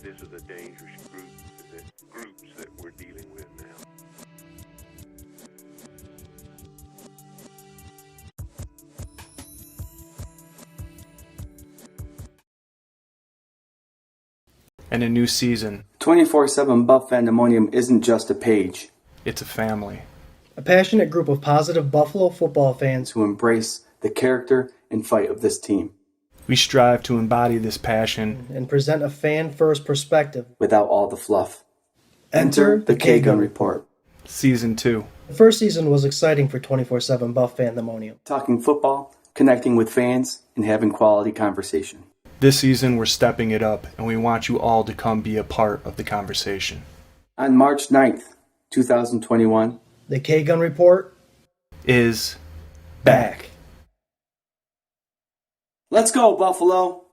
This is a dangerous groups that we're dealing with now. And a new season. 24/7 Buff Pandemonium isn't just a page. It's a family. A passionate group of positive Buffalo football fans who embrace the character and fight of this team. We strive to embody this passion and present a fan-first perspective without all the fluff. Enter the K-Gun Report. Season 2. The first season was exciting for 24/7 Buff Pandemonium. Talking football, connecting with fans, and having quality conversation. This season we're stepping it up, and we want you all to come be a part of the conversation. On March 9th, 2021, the K-Gun Report is back. Let's go, Buffalo!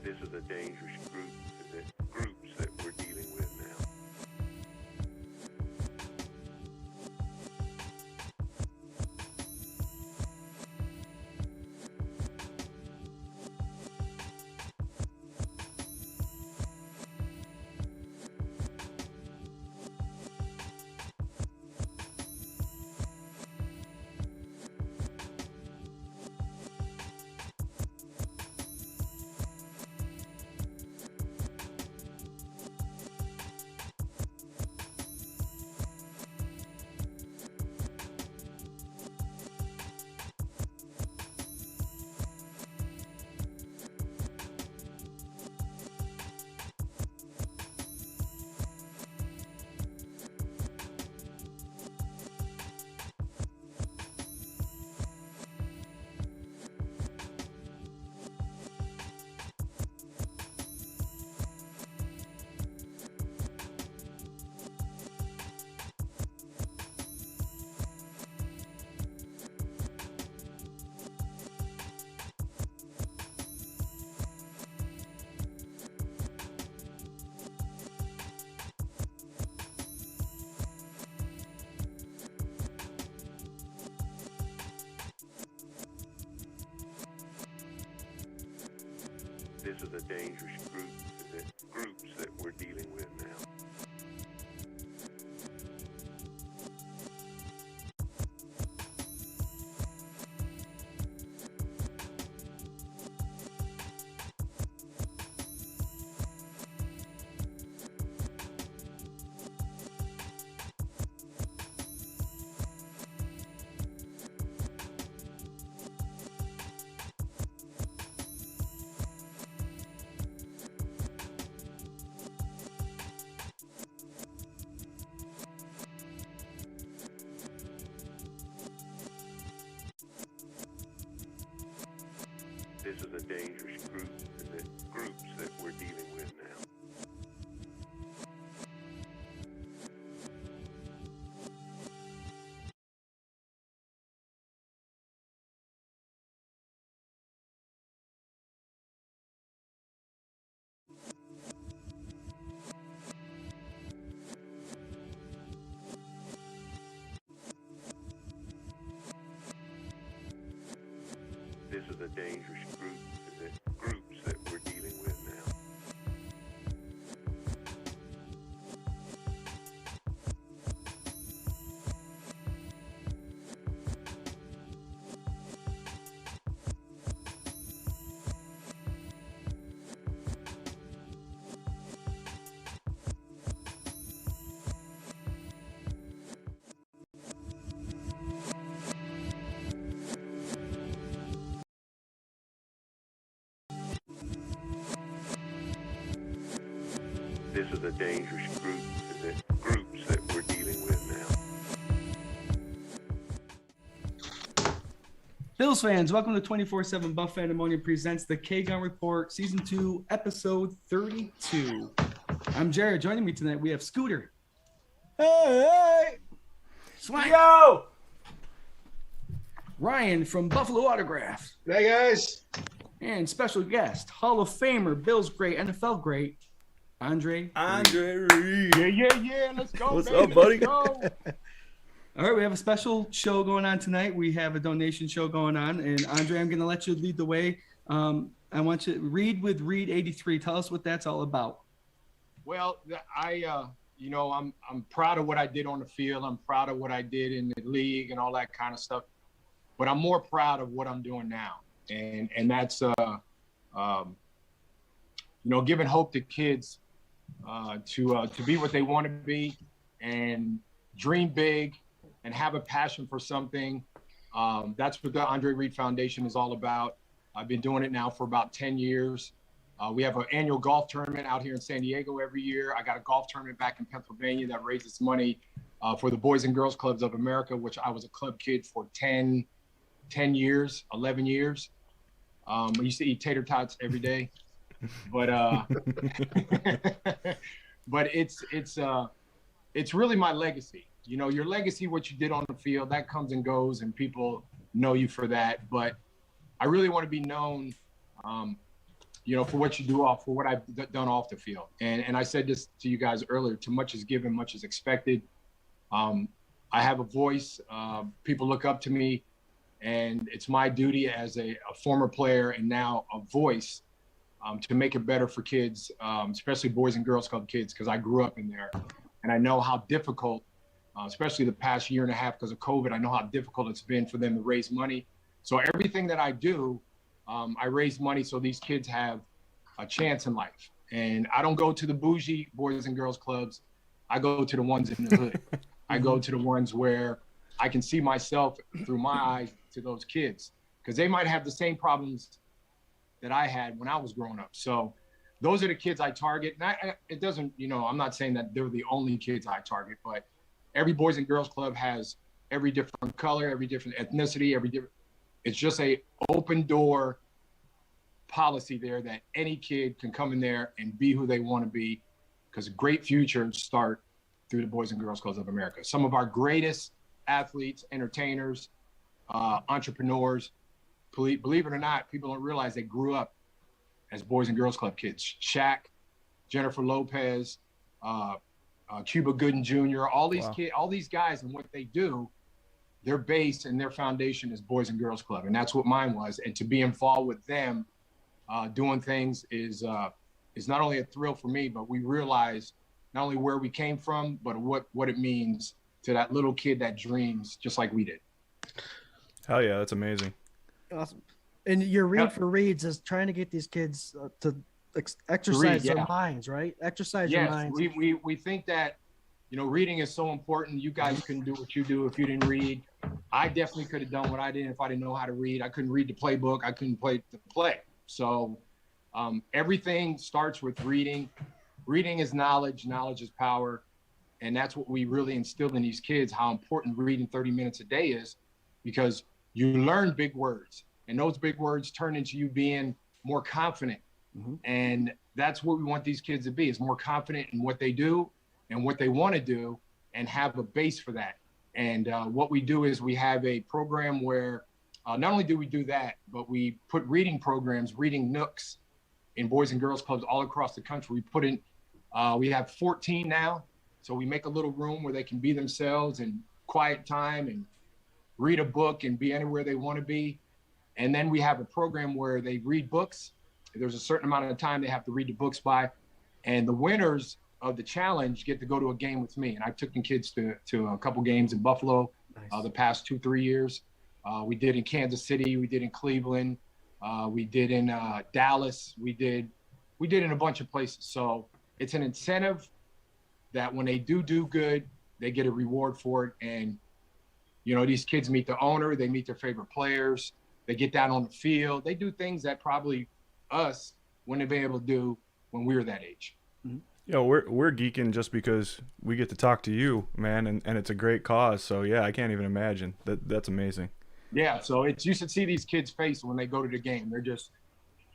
This is a dangerous groups that we're dealing with now. This is a dangerous groups that we're dealing with now. This is a dangerous groups that we're dealing with now. This is a dangerous groups that we're dealing with now. This is a dangerous groups that we're dealing with now. Bills fans, welcome to 24/7 Buff Pandemonium presents the K-Gun Report, Season 2, Episode 32. I'm Jarrod. Joining me tonight, we have Scooter. Hey! Swank. Yo! Ryan from Buffalo Autograph. Hey, guys. And special guest, Hall of Famer, Bills great, NFL great, Andre. Reed. Yeah. Let's go. What's baby. up, buddy? Let's go. All right, we have a special show going on tonight. We have a donation show going on, and Andre, I'm going to let you lead the way. I want you to read with Reed 83. Tell us what that's all about. Well, I'm proud of what I did on the field. I'm proud of what I did in the league and all that kind of stuff. But I'm more proud of what I'm doing now, and that's giving hope to kids to be what they want to be and dream big and have a passion for something. That's what the Andre Reed Foundation is all about. I've been doing it now for about 10 years. We have an annual golf tournament out here in San Diego every year. I got a golf tournament back in Pennsylvania that raises money for the Boys and Girls Clubs of America, which I was a club kid for 10 years, 11 years. I used to eat tater tots every day, but but it's really my legacy. You know, your legacy, what you did on the field, that comes and goes, and people know you for that. But I really want to be known, for what you do for what I've done off the field. And I said this to you guys earlier: too much is given, much is expected. I have a voice. People look up to me, and it's my duty as a former player and now a voice to make it better for kids, especially Boys and Girls Club kids, because I grew up in there, and I know how difficult. Especially the past year and a half because of COVID, I know how difficult it's been for them to raise money. So everything that I do, I raise money so these kids have a chance in life. And I don't go to the bougie Boys and Girls Clubs. I go to the ones in the hood. I go to the ones where I can see myself through my eyes to those kids because they might have the same problems that I had when I was growing up. So those are the kids I target. And it doesn't, I'm not saying that they're the only kids I target, but every Boys and Girls Club has every different color, every different ethnicity, it's just a open door policy there that any kid can come in there and be who they want to be because great futures start through the Boys and Girls Clubs of America. Some of our greatest athletes, entertainers, entrepreneurs, believe it or not, people don't realize they grew up as Boys and Girls Club kids. Shaq, Jennifer Lopez, Cuba Gooding Jr., all these kids, all these guys, and what they do, their base and their foundation is Boys and Girls Club, and that's what mine was. And to be involved with them, doing things is not only a thrill for me, but we realize not only where we came from, but what it means to that little kid that dreams just like we did. Hell yeah, that's amazing. Awesome. And your read for Reads is trying to get these kids to exercise their minds, right? Exercise your minds. We think that, reading is so important. You guys couldn't do what you do if you didn't read. I definitely could have done what I did if I didn't know how to read. I couldn't read the playbook. I couldn't play the play. So everything starts with reading. Reading is knowledge. Knowledge is power. And that's what we really instilled in these kids, how important reading 30 minutes a day is, because you learn big words. And those big words turn into you being more confident. Mm-hmm. And that's what we want these kids to be, is more confident in what they do and what they want to do and have a base for that. And what we do is we have a program where not only do we do that, but we put reading programs, reading nooks in Boys and Girls Clubs all across the country. We have 14 now. So we make a little room where they can be themselves and quiet time and read a book and be anywhere they want to be. And then we have a program where they read books. There's a certain amount of time they have to read the books by. And the winners of the challenge get to go to a game with me. And I took the kids to a couple games in Buffalo the past 2-3 years. We did in Kansas City. We did in Cleveland. We did in Dallas. We did in a bunch of places. So it's an incentive that when they do good, they get a reward for it. And, these kids meet the owner. They meet their favorite players. They get down on the field. They do things that probably us wouldn't have been able to do when we were that age. We're geeking just because we get to talk to you, man, and it's a great cause. So yeah, I can't even imagine. That's amazing. Yeah, so you should see these kids' face when they go to the game. They're just,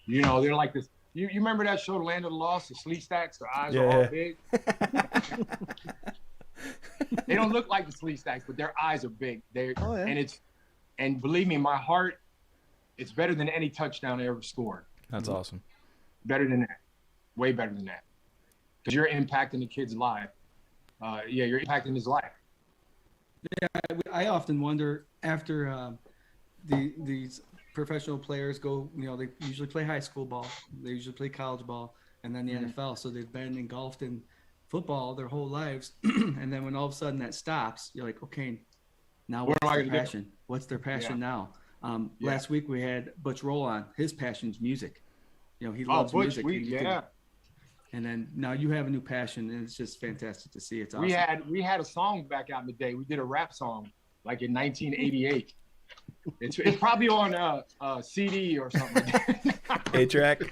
they're like this. You remember that show, Land of the Lost, the Slee Stacks? Their eyes are all big. They don't look like the Slee Stacks, but their eyes are big. And believe me, my heart, it's better than any touchdown I ever scored. That's awesome. Better than that. Way better than that. because you're impacting the kid's life. You're impacting his life. I often wonder after these professional players go, they usually play high school ball, they usually play college ball, and then the NFL. So they've been engulfed in football their whole lives. And then when all of a sudden that stops, you're like, okay, now what's their passion? What's their passion now? Last week we had Butch Roll on. His passion's music. He loves music. And then now you have a new passion, and it's just fantastic to see. It's awesome. We had a song back out in the day. We did a rap song like in 1988. It's probably on a CD or something. 8-track.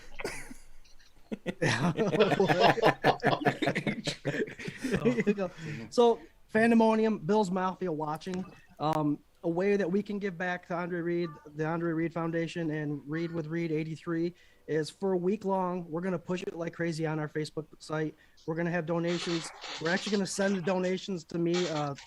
So, Fandemonium, Bill's Mafia watching. A way that we can give back to Andre Reed, the Andre Reed Foundation, and Read with Reed 83 is for a week long. We're going to push it like crazy on our Facebook site. We're going to have donations. We're actually going to send the donations to me at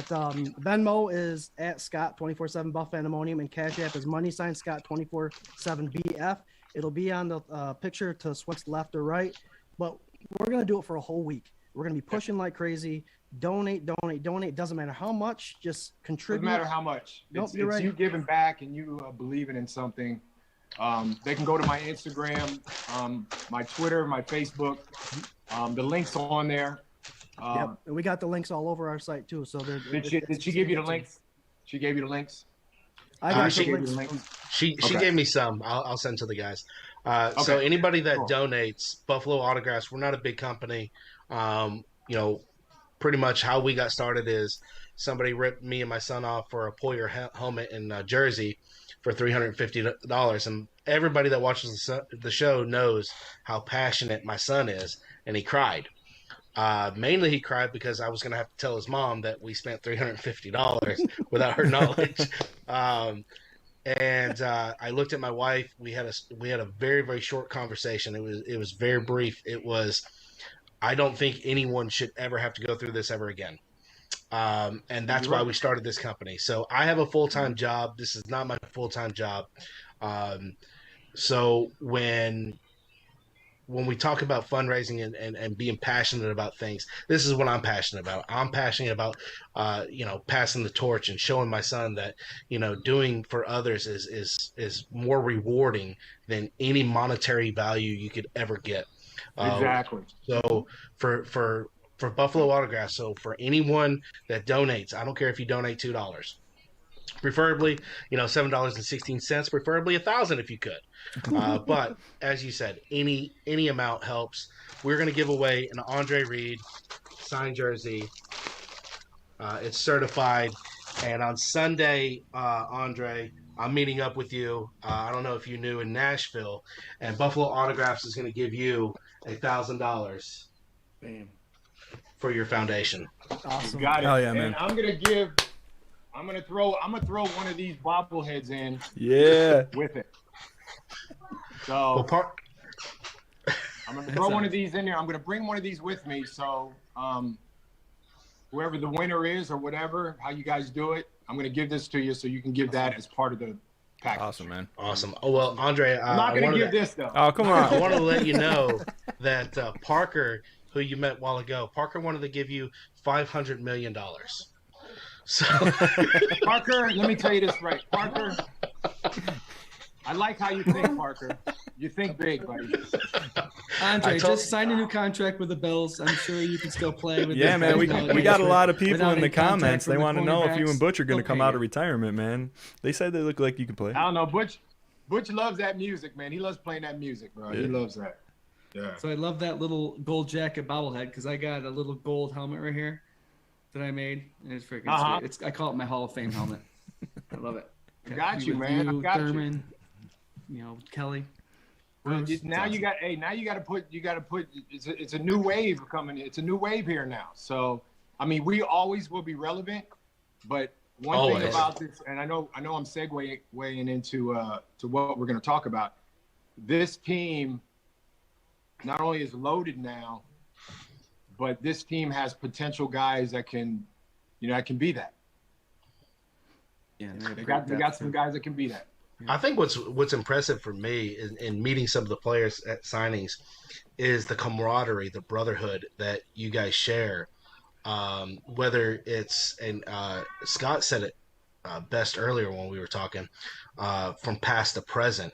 Venmo is at Scott247 Buff Fandemonium, and Cash App is $Scott247BF. It'll be on the picture to Swank's left or right, but we're going to do it for a whole week. We're going to be pushing like crazy. Donate. Doesn't matter how much, just contribute. Doesn't matter how much. It's right. You giving back and you believing in something. They can go to my Instagram, my Twitter, my Facebook. The links are on there. And we got the links all over our site too. So did she give you the links? She gave you the links. She gave me some. I'll send to the guys. So anybody that donates Buffalo Autographs, we're not a big company. Pretty much how we got started is somebody ripped me and my son off for a Poyer helmet in Jersey for $350, and everybody that watches the show knows how passionate my son is, and he cried. Mainly he cried because I was going to have to tell his mom that we spent $350 without her knowledge. I looked at my wife. We had a very, very short conversation. It was very brief. It was, I don't think anyone should ever have to go through this ever again. And that's why we started this company. So I have a full-time job. This is not my full-time job. So when we talk about fundraising and being passionate about things, this is what I'm passionate about. I'm passionate about, passing the torch and showing my son that, doing for others is more rewarding than any monetary value you could ever get. Exactly. So for Buffalo Autographs, so for anyone that donates, I don't care if you donate $2, preferably, $7.16, preferably $1,000 if you could. But as you said, any amount helps. We're going to give away an Andre Reed signed jersey. It's certified. And on Sunday, Andre, I'm meeting up with you. I don't know if you knew, in Nashville, and Buffalo Autographs is going to give you $1,000. Bam. For your foundation. Awesome. You got it. Oh yeah, and man. I'm gonna throw one of these bobbleheads in. Yeah. With it. So I'm gonna throw one of these in there. I'm gonna bring one of these with me. So whoever the winner is or whatever, how you guys do it, I'm gonna give this to you so you can give that as part of the package. Awesome, man. Awesome. Oh well, Andre, I'm not gonna give this though. Oh, come on. I want to let you know that Parker, who you met a while ago, Parker wanted to give you $500 million. So Parker, let me tell you this right. Parker, I like how you think, Parker. You think big, buddy. Andre, just sign a new contract with the Bills. I'm sure you can still play with. Yeah, man. We got a lot of people in the comments. They want to know if you and Butch are going to come out of retirement, man. They said they look like you can play. I don't know. Butch loves that music, man. He loves playing that music, bro. Yeah. He loves that. Yeah. So I love that little gold jacket bobblehead because I got a little gold helmet right here that I made, and it's freaking sweet. I call it my Hall of Fame helmet. I love it. Got you, man. I got Thurman, Kelly. Now you got to put. It's a new wave coming. It's a new wave here now. So I mean, we always will be relevant, but one thing about this, and I know I'm segueing into to what we're going to talk about. This team not only is loaded now, but this team has potential guys that can be that. Yeah, they got some guys that can be that. I think what's impressive for me in meeting some of the players at signings is the camaraderie, the brotherhood that you guys share. Whether it's and Scott said it best earlier when we were talking, from past to present.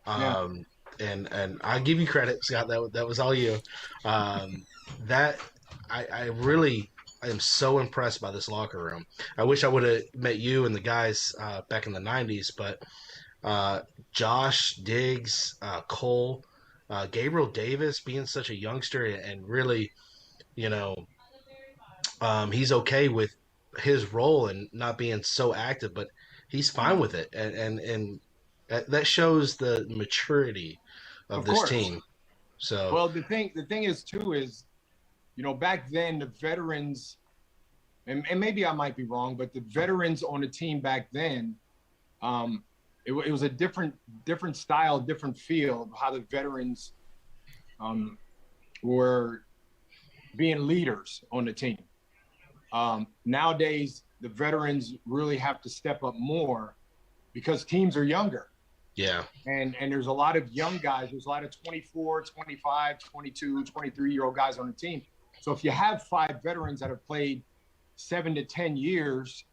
Yeah. And I give you credit, Scott. That was all you. That I really I am so impressed by this locker room. I wish I would have met you and the guys back in the '90s, but Josh Diggs, Cole, Gabriel Davis being such a youngster and really, you know, he's okay with his role and not being so active, but he's fine with it, and that shows the maturity of this course. team. So Well, the thing is too is, back then the veterans, and maybe I might be wrong, but the veterans on the team back then, it was a different style, different feel of how the veterans were being leaders on the team. Nowadays, the veterans really have to step up more because teams are younger. yeah, And there's a lot of young guys. There's a lot of 24, 25, 22, 23-year-old guys on the team. So if you have 5 veterans that have played 7 to 10 years,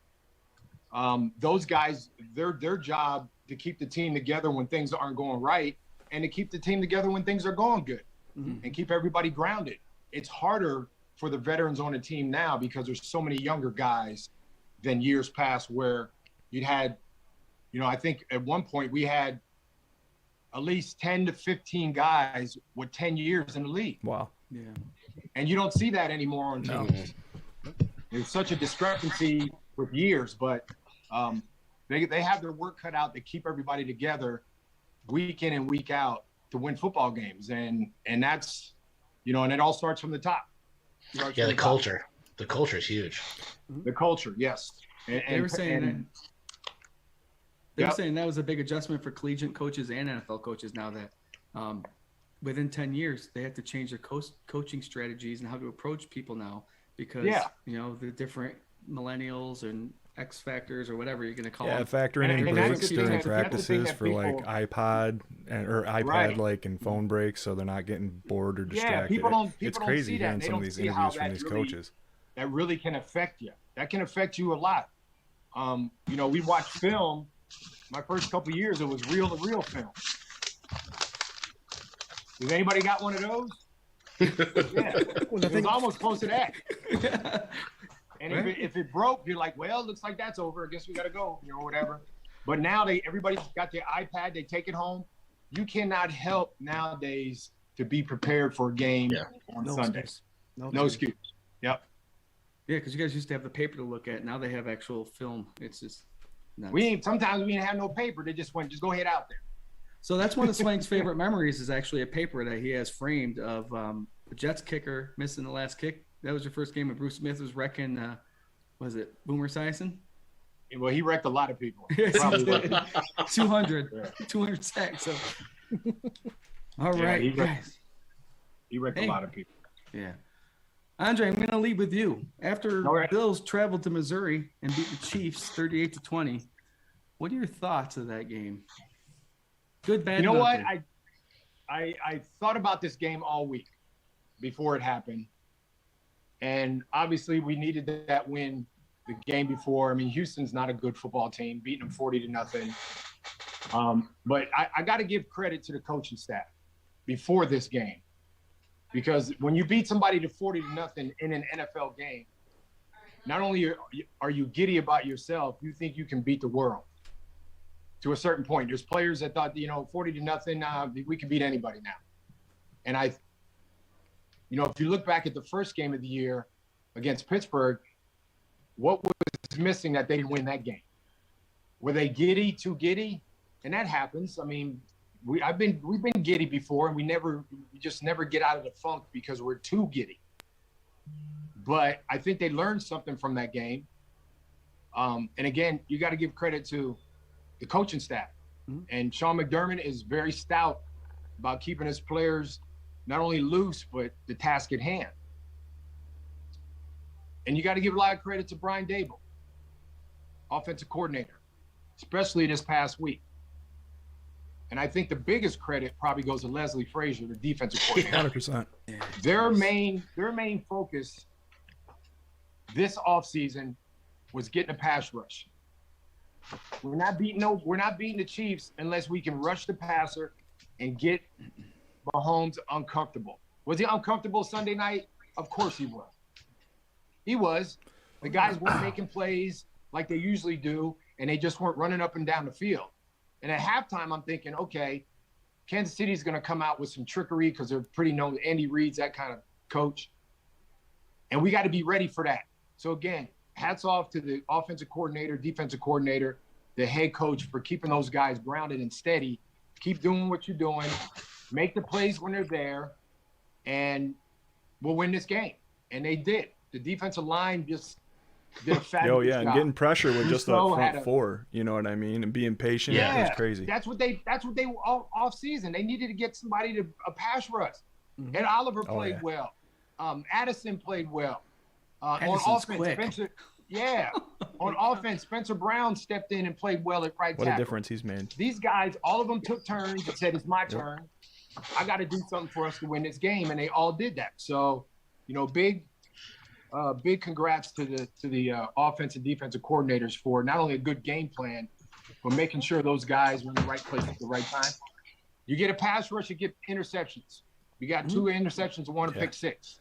those guys, their job to keep the team together when things aren't going right and to keep the team together when things are going good and keep everybody grounded. It's harder for the veterans on the team now because there's so many younger guys than years past where you'd had, I think at one point we had at least 10 to 15 guys with 10 years in the league. Wow. Yeah. And you don't see that anymore on teams. There's such a discrepancy with years, but they have their work cut out to keep everybody together week in and week out to win football games. And that's, and it all starts from the top. yeah, the culture. The culture is huge. The culture, yes. They were saying that was a big adjustment for collegiate coaches and NFL coaches now that within 10 years, they have to change their coaching strategies and how to approach people now because, the different millennials and X factors or whatever you're going to call them. Yeah, factoring in breaks during practices for people, like iPod or iPad right. like and phone breaks so they're not getting bored or distracted. People It's don't crazy see that. hearing They some of don't these see interviews how from these that really- coaches. That really can affect you. That can affect you a lot. We watch film. My first couple of years, it was reel-to-reel film. Has anybody got one of those? Yeah, it was almost close to that. And if it broke, you're like, well, looks like that's over. I guess we got to go, whatever. But now everybody's got their iPad. They take it home. You cannot help nowadays to be prepared for a game on Sunday. No excuse. Yep. Yeah, because you guys used to have the paper to look at. Now they have actual film. It's just nuts. Sometimes we didn't have no paper. They just went, just go ahead out there. So that's one of Swank's favorite memories is actually a paper that he has framed of the Jets kicker missing the last kick. That was your first game when Bruce Smith was wrecking, was it Boomer Esiason? Well, he wrecked a lot of people. 200 sacks. So. All right, guys. He wrecked a lot of people. Yeah. Andre, I'm going to lead with you. After Bills traveled to Missouri and beat the Chiefs 38-20, what are your thoughts of that game? Good, bad, You know nothing. what? I thought about this game all week before it happened. And obviously we needed that win the game before. I mean, Houston's not a good football team, beating them 40-0. But I got to give credit to the coaching staff before this game. Because when you beat somebody to 40-0 in an NFL game, not only are you giddy about yourself, you think you can beat the world to a certain point. There's players that thought, 40-0, we can beat anybody now. And if you look back at the first game of the year against Pittsburgh, what was missing that they didn't win that game? Were they too giddy? And that happens. I mean, we've been giddy before, and we just never get out of the funk because we're too giddy. But I think they learned something from that game. And again, you got to give credit to the coaching staff. Mm-hmm. And Sean McDermott is very stout about keeping his players not only loose, but the task at hand. And you got to give a lot of credit to Brian Dable, offensive coordinator, especially this past week. and I think the biggest credit probably goes to Leslie Frazier, the defensive coordinator. 100%. Their main focus this offseason was getting a pass rush. We're not beating the Chiefs unless we can rush the passer and get Mahomes uncomfortable. Was he uncomfortable Sunday night? Of course he was. He was. The guys weren't making plays like they usually do, and they just weren't running up and down the field. And at halftime, I'm thinking, okay, Kansas City's going to come out with some trickery because they're pretty known. Andy Reid's that kind of coach. And we got to be ready for that. So, again, hats off to the offensive coordinator, defensive coordinator, the head coach for keeping those guys grounded and steady. Keep doing what you're doing. Make the plays when they're there, and we'll win this game. And they did. The defensive line just did a fabulous job. And getting pressure with just the front four, you know what I mean? And being patient. Yeah, it was crazy. That's what they off season. They needed to get somebody to a pass rush. Mm-hmm. And Oliver played well. Addison played well. On offense, quick. On offense, Spencer Brown stepped in and played well at right tackle. What a difference he's made. These guys, all of them took turns and said, it's my turn. I got to do something for us to win this game, and they all did that. So, big congrats to the offensive and defensive coordinators for not only a good game plan, but making sure those guys were in the right place at the right time. You get a pass rush, you get interceptions. You got 2 interceptions and 1 pick 6.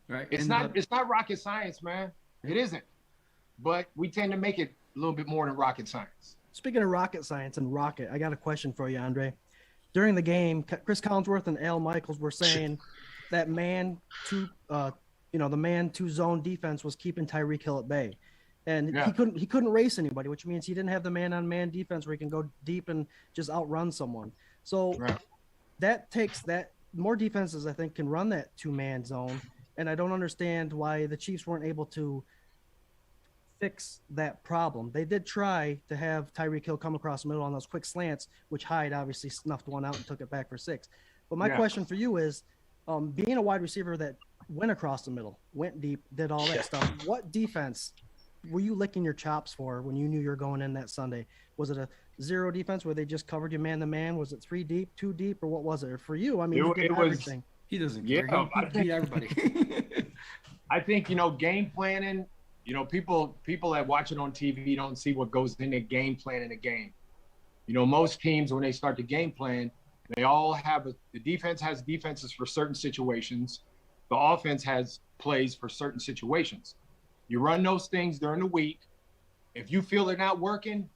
Right. It's not rocket science, man. It isn't. But we tend to make it a little bit more than rocket science. Speaking of rocket science and rocket, I got a question for you, Andre. During the game, Chris Collinsworth and Al Michaels were saying that the man-2 zone defense was keeping Tyreek Hill at bay. And he couldn't race anybody, which means he didn't have the man-on-man defense where he can go deep and just outrun someone. So that takes that more defenses, I think, can run that 2-man zone. And I don't understand why the Chiefs weren't able to fix that problem. They did try to have Tyreek Hill come across the middle on those quick slants, which Hyde obviously snuffed one out and took it back for 6. But my question for you is, being a wide receiver that went across the middle, went deep, did all that stuff, what defense were you licking your chops for when you knew you were going in that Sunday? Was it a 0 defense where they just covered you man-to-man? Was it 3 deep, 2 deep, or what was it? For you, I mean, you did everything. He doesn't care. He beat everybody. I think, game planning, people that watch it on TV don't see what goes into game plan in a game. Most teams, when they start the game plan, they all have the defense has defenses for certain situations. The offense has plays for certain situations. You run those things during the week. If you feel they're not working,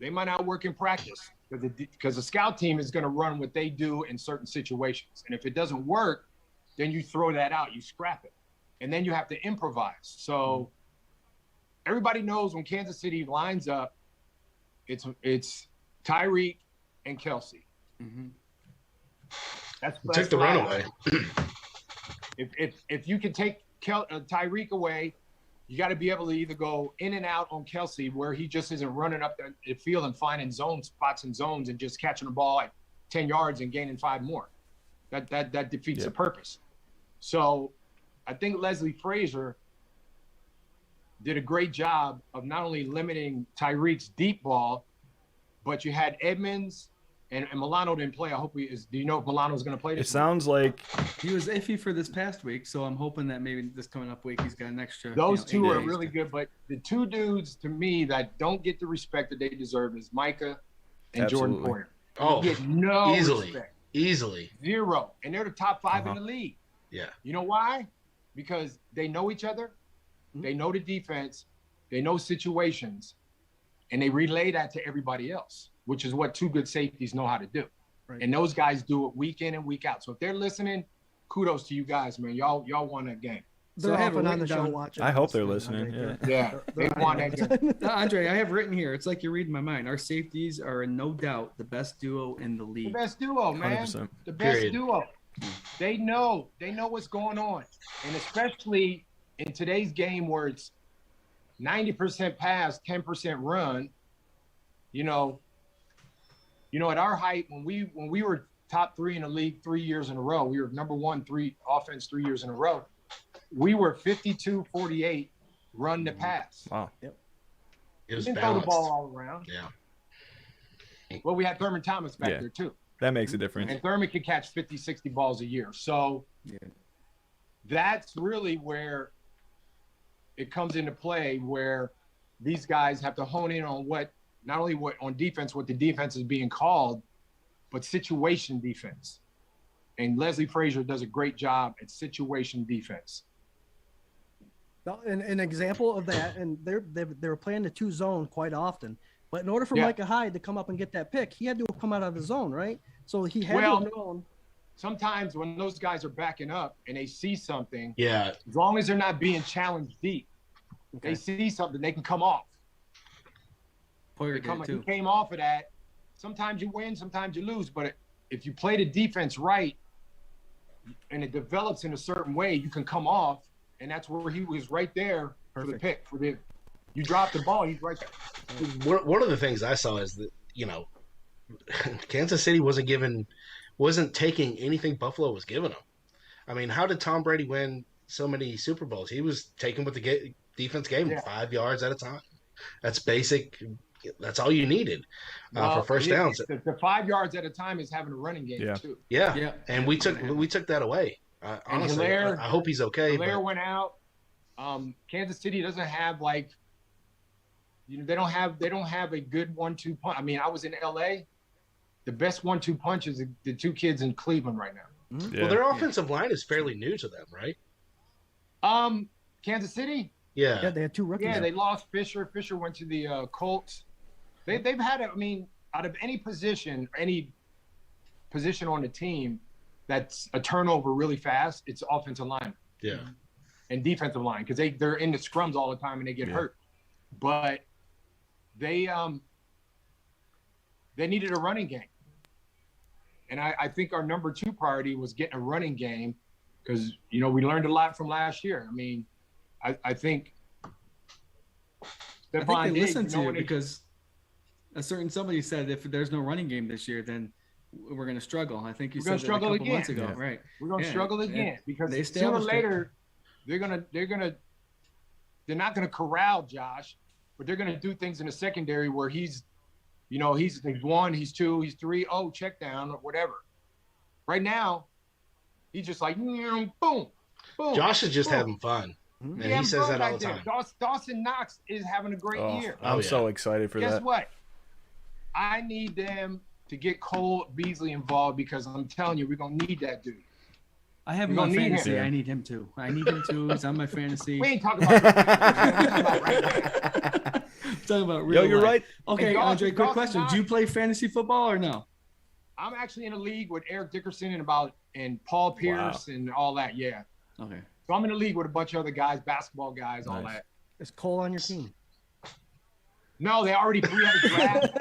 they might not work in practice. Because the scout team is going to run what they do in certain situations. And if it doesn't work, then you throw that out, you scrap it. And then you have to improvise. So everybody knows when Kansas City lines up, it's Tyreek and Kelsey. Mm-hmm. That's take the run away. If you can take Tyreek away, you got to be able to either go in and out on Kelsey where he just isn't running up the field and finding spots and zones and just catching the ball at 10 yards and gaining 5 more. That defeats the purpose. So I think Leslie Frazier did a great job of not only limiting Tyreek's deep ball, but you had Edmonds and Milano didn't play. Do you know if Milano's going to play this week? Sounds like he was iffy for this past week, so I'm hoping that maybe this coming up week he's got an extra. Those 2 are really good, but the 2 dudes to me that don't get the respect that they deserve is Micah and Jordan Poyer. Oh, get no respect. Easily 0, and they're the top 5 in the league. Yeah. You know why? Because they know each other, they know the defense, they know situations, and they relay that to everybody else, which is what 2 good safeties know how to do. Right. And those guys do it week in and week out. So if they're listening, kudos to you guys, man. Y'all won that game. They're having on the show watching. I hope they're listening. Yeah, they won that game. Andre, I have written here. It's like you're reading my mind. Our safeties are no doubt the best duo in the league. The best duo, man. 100%. The best duo. They know what's going on, and especially in today's game where it's 90% pass, 10% run. At our height, when we were top 3 in the league 3 years in a row, we were number 1 offense 3 years in a row. We were 52-48 run to pass. Wow. It was didn't balanced. throw the ball all around. Yeah. Well, we had Thurman Thomas back Yeah. there too. That makes a difference. And Thurman can catch 50, 60 balls a year. So that's really where it comes into play, where these guys have to hone in on not only on defense, what the defense is being called, but situation defense. And Leslie Frazier does a great job at situation defense. Now, an example of that, and they were playing the 2 zone quite often. But in order for Micah Hyde to come up and get that pick, he had to come out of the zone, right? So he had to have known. Sometimes when those guys are backing up and they see something, Yeah. as long as they're not being challenged deep, they see something, they can come off. Poyer did He too. came off of that. Sometimes you win, sometimes you lose. But if you play the defense right and it develops in a certain way, you can come off. And that's where he was right there for the pick. You drop the ball, he's right there. One of the things I saw is that, Kansas City wasn't taking anything Buffalo was giving them. I mean, how did Tom Brady win so many Super Bowls? He was taking what the defense gave him, 5 yards at a time. That's basic. That's all you needed for first downs. The 5 yards at a time is having a running game too. Yeah. And we took that away. Honestly, I hope he's okay. Hilaire went out. Kansas City doesn't have they don't have a good 1-2 punch. I mean, I was in LA. The best 1-2 punch is the 2 kids in Cleveland right now. Yeah. Well, their offensive line is fairly new to them, right? Kansas City. Yeah, they had 2 rookies. Yeah, they lost Fisher. Fisher went to the Colts. They've had out of any position on the team that's a turnover really fast, it's offensive line. Yeah. And defensive line, because they're in the scrums all the time and they get hurt. But they needed a running game. And I think our number 2 priority was getting a running game, because we learned a lot from last year. I mean, I think they listened to you, because somebody said if there's no running game this year, then we're going to struggle. I think you said that a couple months ago, right? We're going to struggle again, because sooner or later they're not going to corral Josh, but they're going to do things in the secondary where he's 1, he's 2, he's 3, check down or whatever. Right now, he's just like boom, boom. Josh is just having fun. And he says that all the time. Dawson Knox is having a great year. I'm so excited for that. Guess what? I need them to get Cole Beasley involved, because I'm telling you, we're going to need that dude. I have him on fantasy. I need him too. He's on my fantasy. We ain't talking about right now. Talking about real you're life. right. Okay, Andre, quick question. Do you play fantasy football or no? I'm actually in a league with Eric Dickerson and Paul Pierce and all that. Yeah. Okay. So I'm in a league with a bunch of other guys, basketball guys, all that. Is Cole on your team? No, they already had a draft.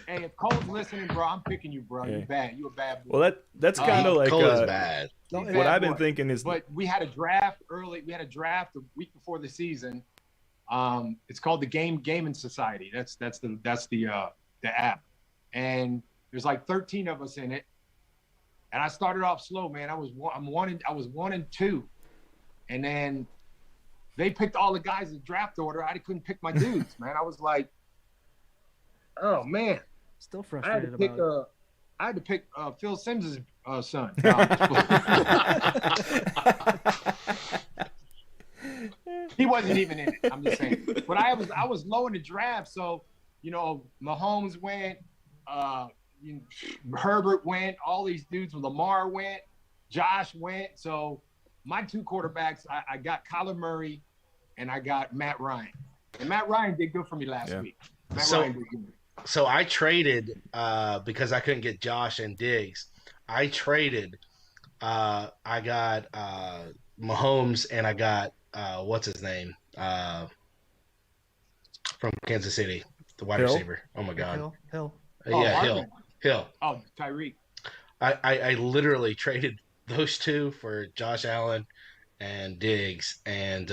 Hey, if Cole's listening, bro, I'm picking you, bro. You're bad. You a bad boy. Well, that's kind of like Cole is bad. What I've been thinking is, but we had a draft early. We had a draft the week before the season. It's called the Gaming Society. That's the app, and there's like 13 of us in it. And I started off slow, man. I was 1 and 2, and then they picked all the guys in draft order. I couldn't pick my dudes, man. I was like, oh man, still frustrated about it. I had to pick Phil Simms' son. He wasn't even in it. I'm just saying. But I was low in the draft, so Mahomes went, Herbert went, all these dudes. Lamar went, Josh went. So my 2 quarterbacks, I got Kyler Murray and I got Matt Ryan. And Matt Ryan did good for me last week. Ryan did good. So I traded because I couldn't get Josh and Diggs. I traded. I got Mahomes and I got what's his name from Kansas City, the wide receiver. Oh my God, Hill. Hill. Oh, Tyreek. I literally traded those 2 for Josh Allen and Diggs, and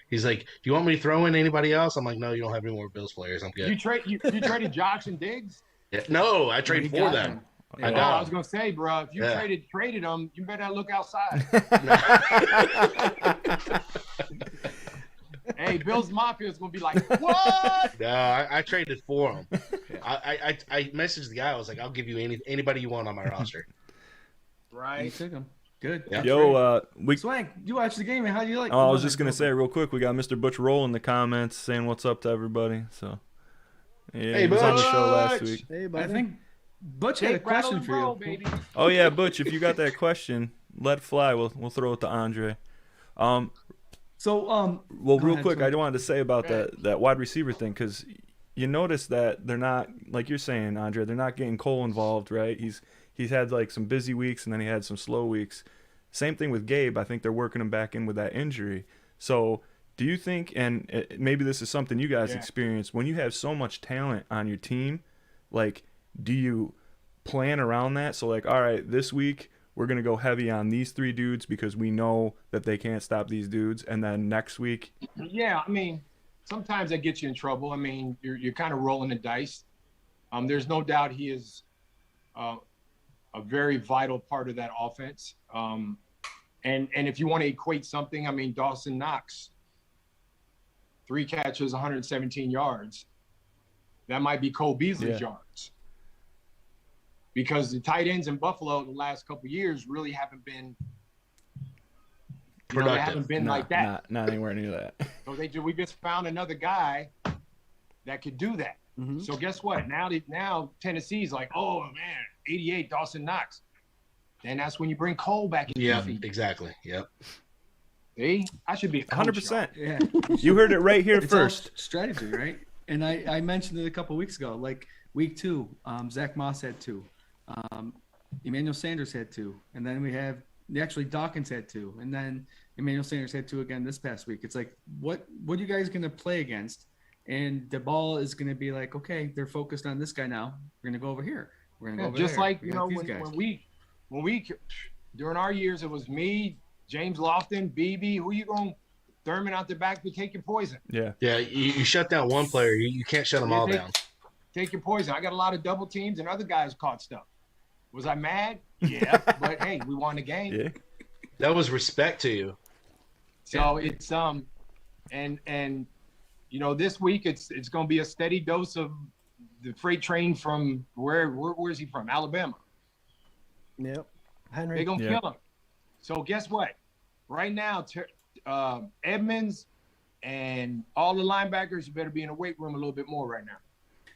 he's like, "Do you want me to throw in anybody else?" I'm like, "No, you don't have any more Bills players. I'm good." You traded Josh and Diggs? Yeah, no, I traded for them. I was gonna say, bro, if you traded them, you better not look outside. Hey, Bills Mafia is gonna be like, what? No, I traded for him. I messaged the guy. I was like, I'll give you anybody you want on my roster. You Right. took him. Good. Yeah. Yo, Swank, you watched the game, and how do you like? I was just gonna say real quick, we got Mr. Butch Roll in the comments saying what's up to everybody. So yeah, Hey, he was on the Butch! show last week. Hey, I buddy. think Butch had a Take, rattle, question and for roll, you. baby. Oh yeah, Butch, if you got that question, let it fly. We'll throw it to Andre. So Well, Go real ahead, quick, Swank. I wanted to say about that wide receiver thing, because you notice that they're not, like you're saying, Andre, they're not getting Cole involved, right? He's had like some busy weeks and then he had some slow weeks. Same thing with Gabe. I think they're working him back in with that injury. So do you think, and maybe this is something you guys experience, when you have so much talent on your team, like, do you plan around that? So like, all right, this week we're going to go heavy on these 3 dudes because we know that they can't stop these dudes. And then next week. Yeah, I mean, sometimes that gets you in trouble. I mean, you're kind of rolling the dice. There's no doubt he is a very vital part of that offense. And if you want to equate something, I mean, Dawson Knox, 3 catches, 117 yards. That might be Cole Beasley's yards. Because the tight ends in Buffalo the last couple of years really haven't been Productive. they haven't been like that. Not anywhere near that. So we just found another guy that could do that. Mm-hmm. So guess what? Now Tennessee's like, oh man, 88 Dawson Knox. And that's when you bring Cole back in. Yeah, exactly. Yep. See, I should be a coach, 100%. Yeah, You heard it right here it's all first. strategy, right? And I mentioned it a couple weeks ago. Like week 2, Zach Moss had 2, Emmanuel Sanders had 2, and then we have actually Dawkins had 2, and then Emmanuel Sanders had 2 again this past week. It's like, what are you guys going to play against? And the ball is going to be like, okay, they're focused on this guy now. We're going to go over here. We're going to go over just there. like We you got know these when guys. we during our years it was me, James Lofton, BB. Who you going Thurman out the back to take your poison? Yeah. Yeah, you shut down one player, you can't shut them all down. Take your poison. I got a lot of double teams and other guys caught stuff. Was I mad? Yeah, but hey, we won the game. Yeah. That was respect to you. So it's and you know, this week it's going to be a steady dose of the freight train from where is he from? Alabama. Yep. Henry. They're going to kill him. So guess what? Right now, Edmonds and all the linebackers better be in the weight room a little bit more right now.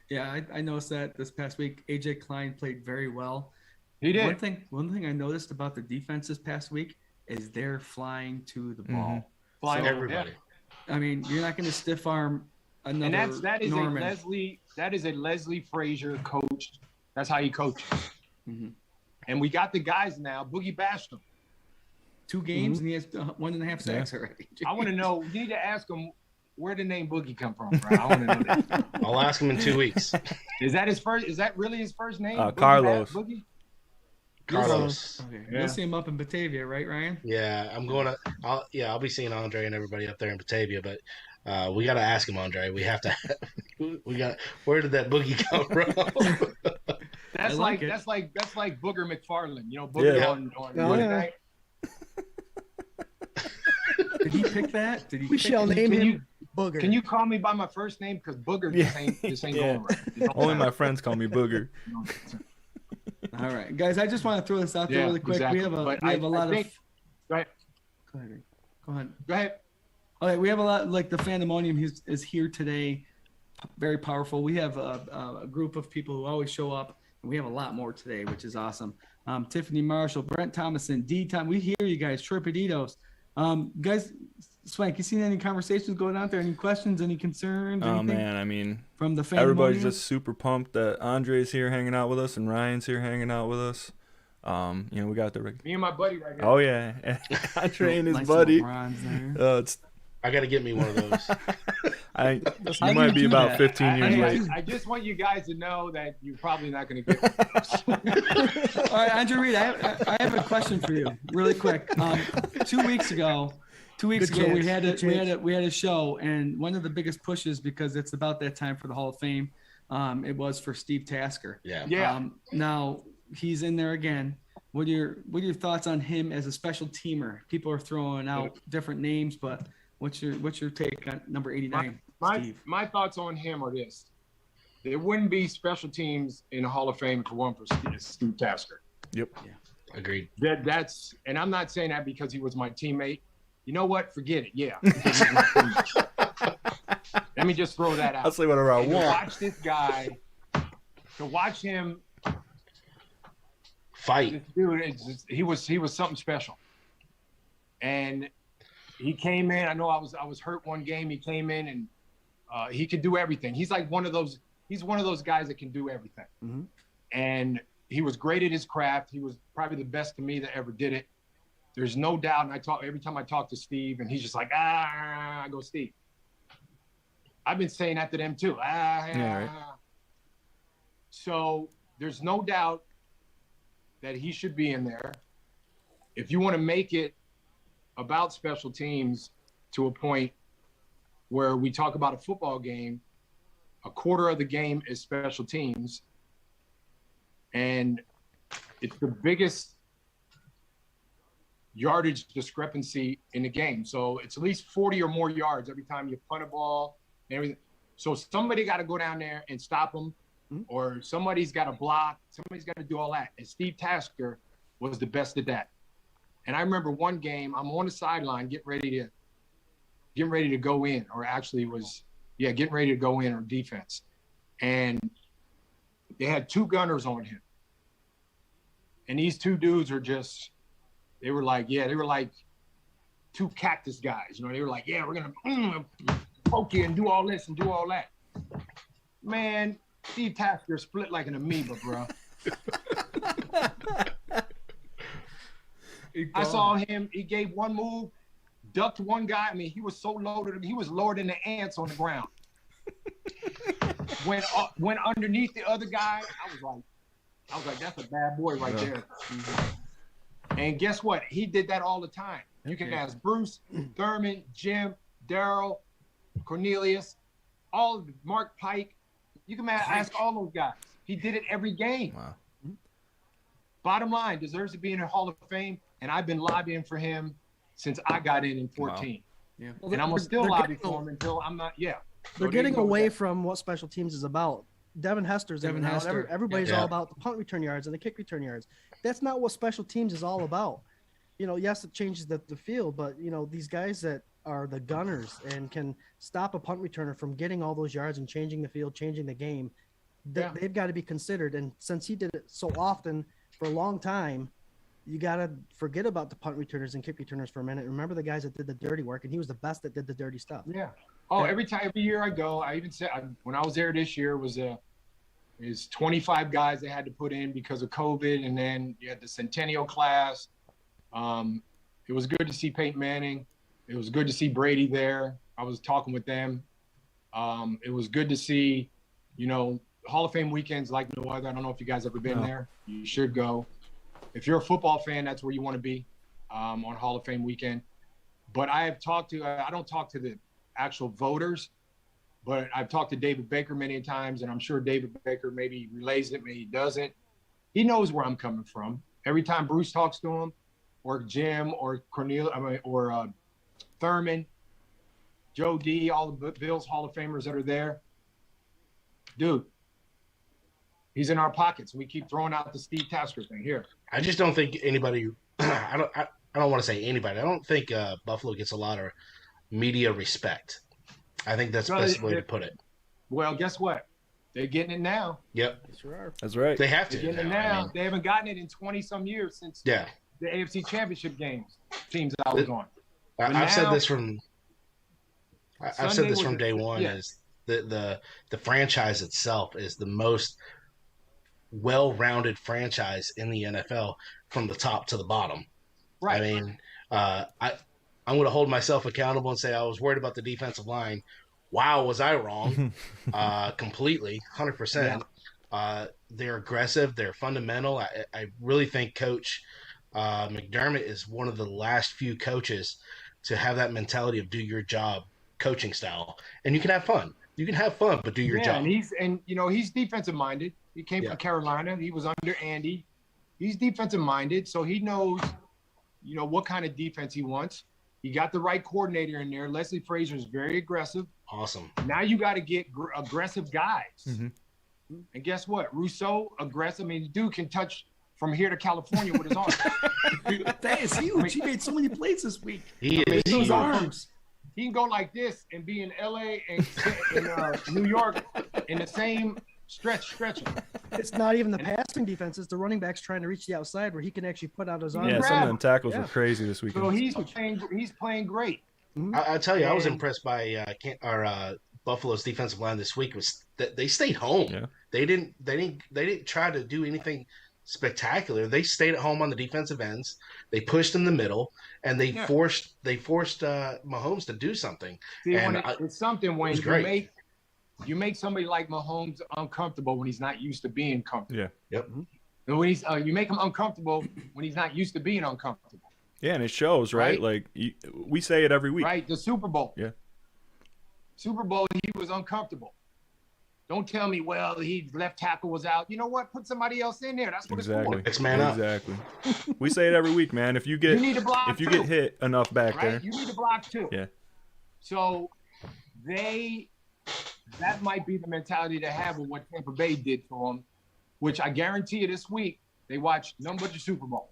Yeah, I noticed that this past week. AJ Klein played very well. He did. One thing I noticed about the defense this past week is they're flying to the ball. Flying So, Everybody. I mean, you're not going to stiff arm another And that is Norman. a Leslie Frazier coached. That's how he coaches. Mhm. And we got the guys now. Boogie bashed them. 2 games and he has 1.5 sacks already. I want to know. You need to ask him where the name Boogie come from, bro. I want to know that. I'll ask him in 2 weeks. Is that his first? Is that really his first name? Boogie Carlos. Boogie? Carlos. Okay. Yeah. You'll see him up in Batavia, right, Ryan? Yeah, I'll be seeing Andre and everybody up there in Batavia, but we got to ask him, Andre. We have to. Where did that boogie come from? That's I like like it. that's like Booger McFarland. You know, Booger Yeah. on Oh, Monday yeah. night. Did he pick that? Did he? We pick shall it? name Can him you Booger. can you call me by my first name? Because Booger this ain't Yeah. going right. It don't Only my sound- friends call me Booger. All right, guys. I just want to throw this out there Yeah, really quick. exactly. We have But a lot I think- Right. Go ahead. Go ahead. Go ahead. All right, we have a lot, like the Fandemonium is here today, very powerful. We have a group of people who always show up, and we have a lot more today, which is awesome. Tiffany Marshall, Brent Thomason, D. Tom. We hear you guys, Torpeditos. Guys, Swank, you seen any conversations going out there? Any questions? Any concerns? Oh anything man, I mean, from the Fandemonium? everybody's just super pumped that Andre's here hanging out with us and Ryan's here hanging out with us. You know, we got the Me and my buddy right here. oh yeah, Andre and his Nice buddy. little bronze there. It's I got to get me one of those. you How do might you be do about that? 15 years late. I just want you guys to know that you're probably not going to get one. All right, Andrew Reed, I have a question for you, really quick. 2 weeks ago, we had a show, and one of the biggest pushes, because it's about that time for the Hall of Fame, it was for Steve Tasker. Yeah. Yeah. Now he's in there again. What are your thoughts on him as a special teamer? People are throwing out different names, but What's your take on number 89, Steve? My thoughts on him are this: there wouldn't be special teams in the Hall of Fame if it weren't for Steve Tasker. Yep. Yeah. Agreed. That's, and I'm not saying that because he was my teammate. You know what? Forget it. Yeah. Because he's my teammate. Let me just throw that out. I'll say whatever I And want. to watch this guy, to watch him Fight. this dude, he was something special. And he came in. I know I was hurt one game. He came in and he could do everything. He's like one of those. He's one of those guys that can do everything. Mm-hmm. And he was great at his craft. He was probably the best to me that ever did it. There's no doubt. And every time I talk to Steve, and he's just like, I go, Steve. I've been saying that to them too. Yeah, right. So there's no doubt that he should be in there. If you want to make it about special teams to a point where we talk about a football game, a quarter of the game is special teams. And it's the biggest yardage discrepancy in the game. So it's at least 40 or more yards every time you punt a ball and everything. So somebody got to go down there and stop them, or somebody's got to block. Somebody's got to do all that. And Steve Tasker was the best at that. And I remember one game, I'm on the sideline getting ready to go in, or actually getting ready to go in on defense. And they had two gunners on him. And these two dudes are they were like two cactus guys. You know, they were like, yeah, we're going to poke you and do all this and do all that. Man, Steve Tasker split like an amoeba, bro. I saw him. He gave one move, ducked one guy. I mean, he was so loaded. He was lower than the ants on the ground. Went underneath the other guy. I was like, that's a bad boy right there. Mm-hmm. And guess what? He did that all the time. You can ask Bruce, Thurman, Jim, Daryl, Cornelius, Mark Pike. You can ask all those guys. He did it every game. Wow. Bottom line, deserves to be in the Hall of Fame, and I've been lobbying for him since I got in 14. Wow. Yeah. And I'm gonna still lobby for him until I'm not. Yeah. They're getting away from what special teams is about. Devin Hester's in Devin it now. Hester. Everybody's Yeah. all about the punt return yards and the kick return yards. That's not what special teams is all about. You know, yes, it changes the field, but you know, these guys that are the gunners and can stop a punt returner from getting all those yards and changing the field, changing the game, they've got to be considered. And since he did it so often for a long time, you got to forget about the punt returners and kick returners for a minute. Remember the guys that did the dirty work, and he was the best that did the dirty stuff. Yeah. Oh, every year I go, I even said when I was there this year is 25 guys they had to put in because of COVID, and then you had the Centennial class. It was good to see Peyton Manning. It was good to see Brady there. I was talking with them. It was good to see, Hall of Fame weekends like no other. I don't know if you guys ever been there. You should go. If you're a football fan, that's where you want to be on Hall of Fame weekend. But I don't talk to the actual voters, but I've talked to David Baker many times, and I'm sure David Baker maybe relays it, maybe he doesn't. He knows where I'm coming from. Every time Bruce talks to him, or Jim, or Cornelius, or Thurman, Joe D, all the Bills Hall of Famers that are there, dude, he's in our pockets. We keep throwing out the Steve Tasker thing here. I just don't think anybody. I don't want to say anybody. I don't think Buffalo gets a lot of media respect. I think that's the best way to put it. Well, guess what? They're getting it now. Yep, They sure are. That's right. they have They're to getting it now. now. I mean, They haven't gotten it in 20-some years since the AFC Championship games teams I was on. I've said this from. I've said this Sunday from was day one. yeah. Is the franchise itself is the most well-rounded franchise in the NFL from the top to the bottom. Right. I mean, I'm going to hold myself accountable and say I was worried about the defensive line. Wow, was I wrong? Completely, 100%. They're aggressive. They're fundamental. I really think Coach McDermott is one of the last few coaches to have that mentality of do your job coaching style. And you can have fun. You can have fun, but do your job. And he's defensive minded. He came from Carolina. He was under Andy. He's defensive minded, so he knows, what kind of defense he wants. You got the right coordinator in there. Leslie Frazier is very aggressive. Awesome. Now you got to get aggressive guys. Mhm. And guess what? Rousseau, aggressive. I mean, the dude can touch from here to California with his arms. That is huge. He made so many plays this week. He is. Those huge. arms. He can go like this and be in LA and in New York in the same stretching. It's not even the passing defense; it's the running backs trying to reach the outside where he can actually put out his arms. Yeah, some of them tackles Yeah. were crazy this weekend. So he's playing great. I tell you, I was And- impressed by Buffalo's defensive line this week. Was that they stayed home. Yeah. They didn't try to do anything spectacular. They stayed at home on the defensive ends. They pushed in the middle, and they forced Mahomes to do something. See, And when it's something when was great. you make somebody like Mahomes uncomfortable when he's not used to being comfortable. Yeah. Yep. And when you make him uncomfortable when he's not used to being uncomfortable. Yeah, and it shows, right? Right. Like we say it every week. Right? The Super Bowl. Yeah. Super Bowl, he was uncomfortable. Don't tell me, well, he left tackle was out. You know what? Put somebody else in there. That's what Exactly. it's Next man up. Exactly. We say it every week, man. If you for. You get need to block if you too, get hit enough back right? there, You need to block too. Yeah. So that might be the mentality to have with what Tampa Bay did to them, which I guarantee you this week, they watched none but the Super Bowl.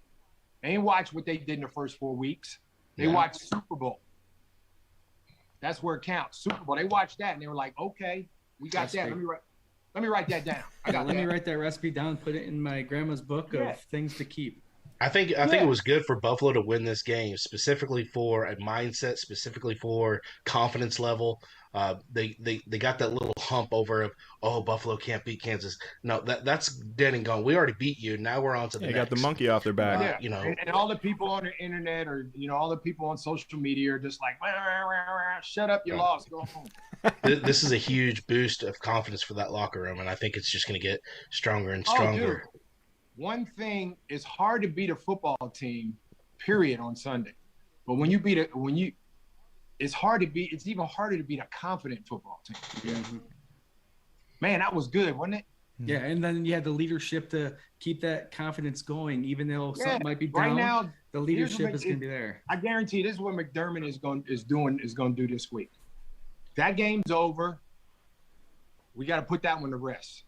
They ain't watched what they did in the first 4 weeks. They Yeah. watched Super Bowl. That's where it counts. Super Bowl. They watched that and they were like, okay, we got that. Let me write that down. I got Let that. me write that recipe down and put it in my grandma's book Yeah. of things to keep. I think it was good for Buffalo to win this game, specifically for a mindset, specifically for confidence level. They got that little hump over of Buffalo can't beat Kansas. No, that's dead and gone. We already beat you. Now we're on to the they next. got the monkey off their back. Yeah, you know. and all the people on the internet or all the people on social media are just like, "Wah, wah, wah, wah, shut up, you lost, go home." This is a huge boost of confidence for that locker room, and I think it's just going to get stronger and Oh, stronger. dude. One thing, it's hard to beat a football team, period, on Sunday. But when you beat it's even harder to beat a confident football team. Man, that was good, wasn't it? Yeah, and then you had the leadership to keep that confidence going, even though something might be down. Right now, the leadership is going to be there. I guarantee you, this is what McDermott is going to do this week. That game's over. We got to put that one to rest.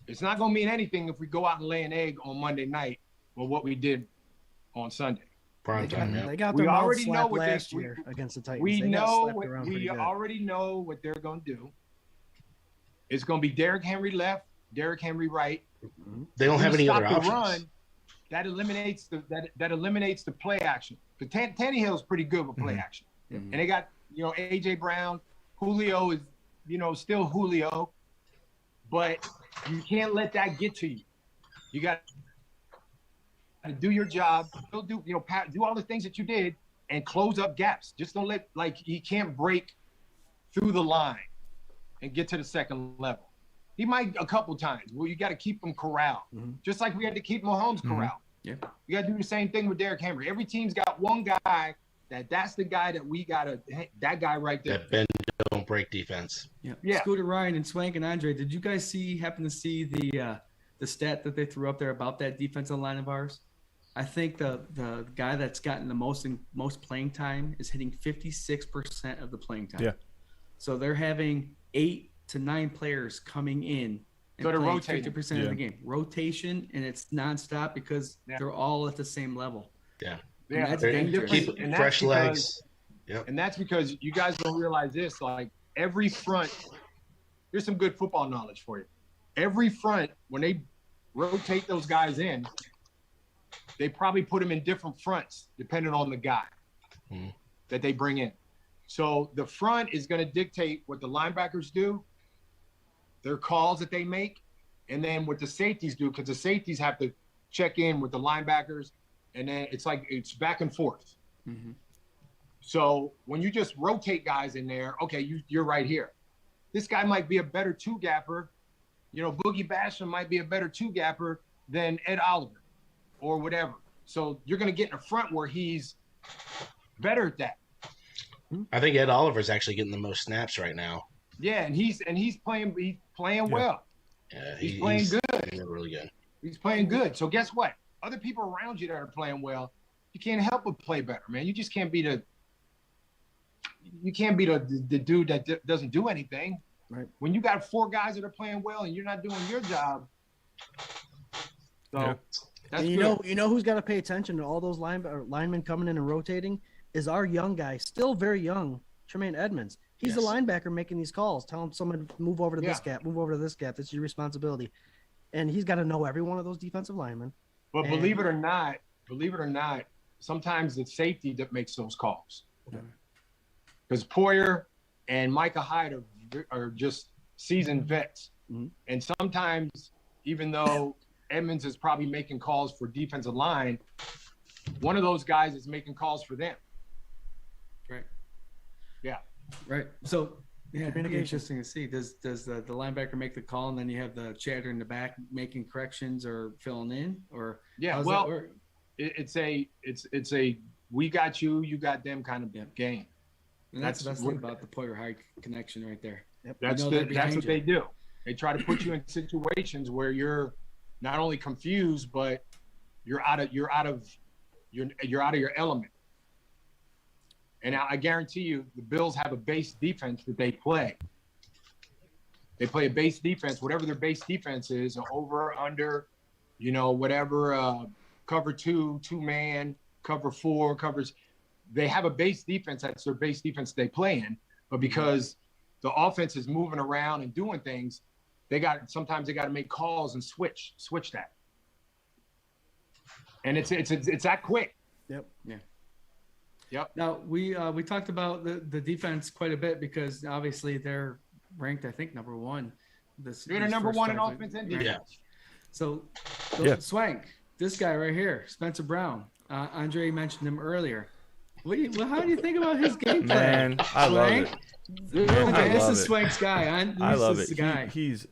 It's not going to mean anything if we go out and lay an egg on Monday night with what we did on Sunday. Prime time, yeah. They got We their mouths already know slapped what they- last year against the Titans. We They got know slapped around we pretty good. already know what they're going to do. It's going to be Derrick Henry left, Derrick Henry right. They don't have any Stop other the options. run, that eliminates the play action. But Tannehill's pretty good with play action, and they got AJ Brown, Julio is still Julio, but you can't let that get to you. You got to do your job. Still do all the things that you did and close up gaps. Just don't let he can't break through the line and get to the second level. He might a couple times. Well, you got to keep him corralled, just like we had to keep Mahomes corralled. Yeah. You got to do the same thing with Derrick Henry. Every team's got one guy that's the guy that we got to that guy right there. That bend don't break defense. Yeah. Scooter Ryan and Swank and Andre, did you guys happen to see the stat that they threw up there about that defensive line of ours? I think the guy that's gotten the most playing time is hitting 56% of the playing time. Yeah. So they're having 8 to 9 players coming in and So they're playing rotating. 50% of the game. Rotation, and it's nonstop because they're all at the same level. Yeah. And that's They're- dangerous. Keep And that's fresh because- legs. And that's because you guys don't realize this. Like every front, here's some good football knowledge for you. Every front, when they rotate those guys in, they probably put them in different fronts depending on the guy that they bring in. So the front is going to dictate what the linebackers do, their calls that they make, and then what the safeties do, because the safeties have to check in with the linebackers, and then it's back and forth. So when you just rotate guys in there, okay, you're right here. This guy might be a better two-gapper. Boogie Basham might be a better two-gapper than Ed Oliver or whatever. So you're going to get in the front where he's better at that. I think Ed Oliver's actually getting the most snaps right now. Yeah, and he's playing well. Yeah, He's playing good. Playing really good. He's playing good. So guess what? Other people around you that are playing well, you can't help but play better, man. You just can't be you can't be the dude that doesn't do anything. Right. When you got 4 guys that are playing well and you're not doing your job. So Yeah. that's And good. you know who's got to pay attention to all those linemen coming in and rotating is our young guy, still very young, Tremaine Edmonds. He's the linebacker making these calls, telling someone to move over to this gap, move over to this gap. This is your responsibility. And he's got to know every one of those defensive linemen. But believe it or not, sometimes it's safety that makes those calls. Because Poyer and Micah Hyde are just seasoned vets. Mm-hmm. And sometimes, even though Edmonds is probably making calls for defensive line, one of those guys is making calls for them. Right. Yeah. Right. So yeah, it'd be interesting to see. Does the linebacker make the call and then you have the chatter in the back making corrections or filling in, or how's that work? It's a we got you, you got them kind of game. And that's the best thing about the Poyer Hyde connection right there. Yep. That's what they do. They try to put you in situations where you're not only confused, but you're out of your element. And I guarantee you, the Bills have a base defense that they play. They play a base defense, whatever their base defense is, over, under, whatever, cover 2, 2-man, cover 4, covers. They have a base defense. That's their base defense they play in. But because the offense is moving around and doing things, sometimes they got to make calls and switch that. And it's that quick. Yep. Yeah. Yep. Now we talked about the defense quite a bit because obviously they're ranked, I think, number 1. They're number 1 in offense and defense. Yeah. So Swank, this guy right here, Spencer Brown. Andre mentioned him earlier. How do you think about his game plan? Man, I love it. This is Swank's guy. I love it. The guy. He's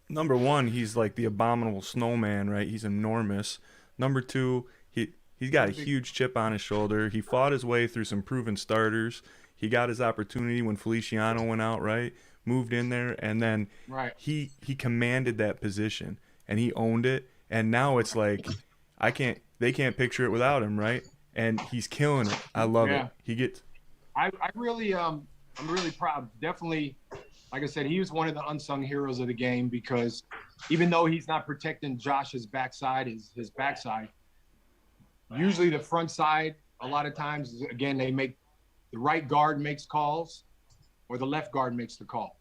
number 1. He's like the abominable snowman, right? He's enormous. Number 2, he's got a huge chip on his shoulder. He fought his way through some proven starters. He got his opportunity when Feliciano went out, right? Moved in there, and then he commanded that position and he owned it. And now it's like they can't picture it without him, right? And he's killing it. I love it. I'm really proud. Definitely, like I said, he was one of the unsung heroes of the game because even though he's not protecting Josh's backside, his backside, usually the front side, a lot of times, again, the right guard makes calls or the left guard makes the call.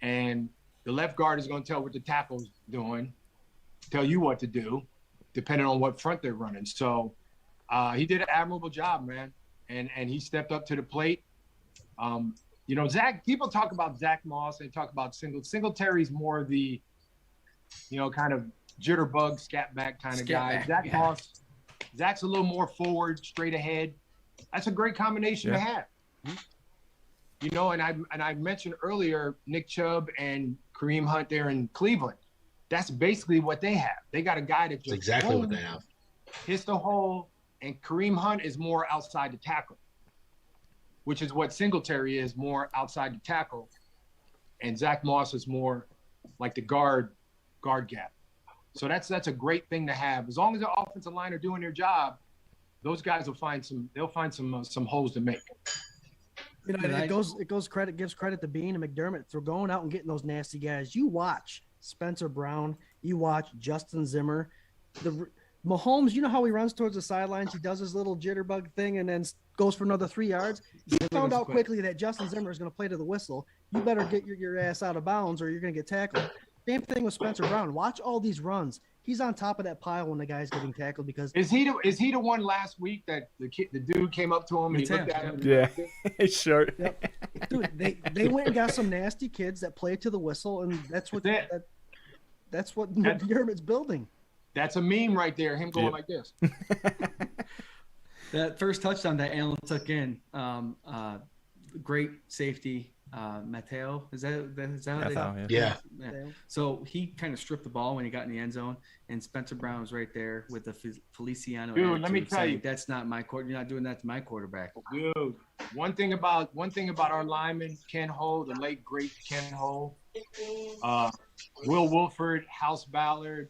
And the left guard is going to tell what the tackle's doing, tell you what to do, depending on what front they're running. So he did an admirable job, man. And he stepped up to the plate. Zach, people talk about Zach Moss. They talk about Singletary's more the, kind of jitterbug, scat back kind of guy. Zach's a little more forward, straight ahead. That's a great combination to have. And I mentioned earlier Nick Chubb and Kareem Hunt there in Cleveland. That's basically what they have. They got a guy that just exactly what they have. Hits the hole, and Kareem Hunt is more outside the tackle, which is what Singletary is, more outside the tackle, and Zach Moss is more like the guard gap. So that's a great thing to have. As long as the offensive line are doing their job, those guys will find some holes to make. Gives credit to Bean and McDermott for going out and getting those nasty guys. You watch Spencer Brown, you watch Justin Zimmer, Mahomes. You know how he runs towards the sidelines? He does his little jitterbug thing and then goes for another 3 yards. He found out quickly that Justin Zimmer is going to play to the whistle. You better get your ass out of bounds or you're going to get tackled. Same thing with Spencer Brown. Watch all these runs. He's on top of that pile when the guy's getting tackled because is he the one last week that the dude came up to him and he looked at him? Yeah, sure. Yep. Dude, they went and got some nasty kids that play to the whistle, and that's what McDermott's building. That's a meme right there. Him going like this. That first touchdown that Allen took in, great safety. Mateo, is that how they? Yeah. So he kind of stripped the ball when he got in the end zone, and Spencer Brown was right there with the Feliciano. Dude, let me tell you, that's not my quarter. You're not doing that to my quarterback. Dude, one thing about our lineman Ken Ho, the late great Ken Ho, Will Wolford, House Ballard,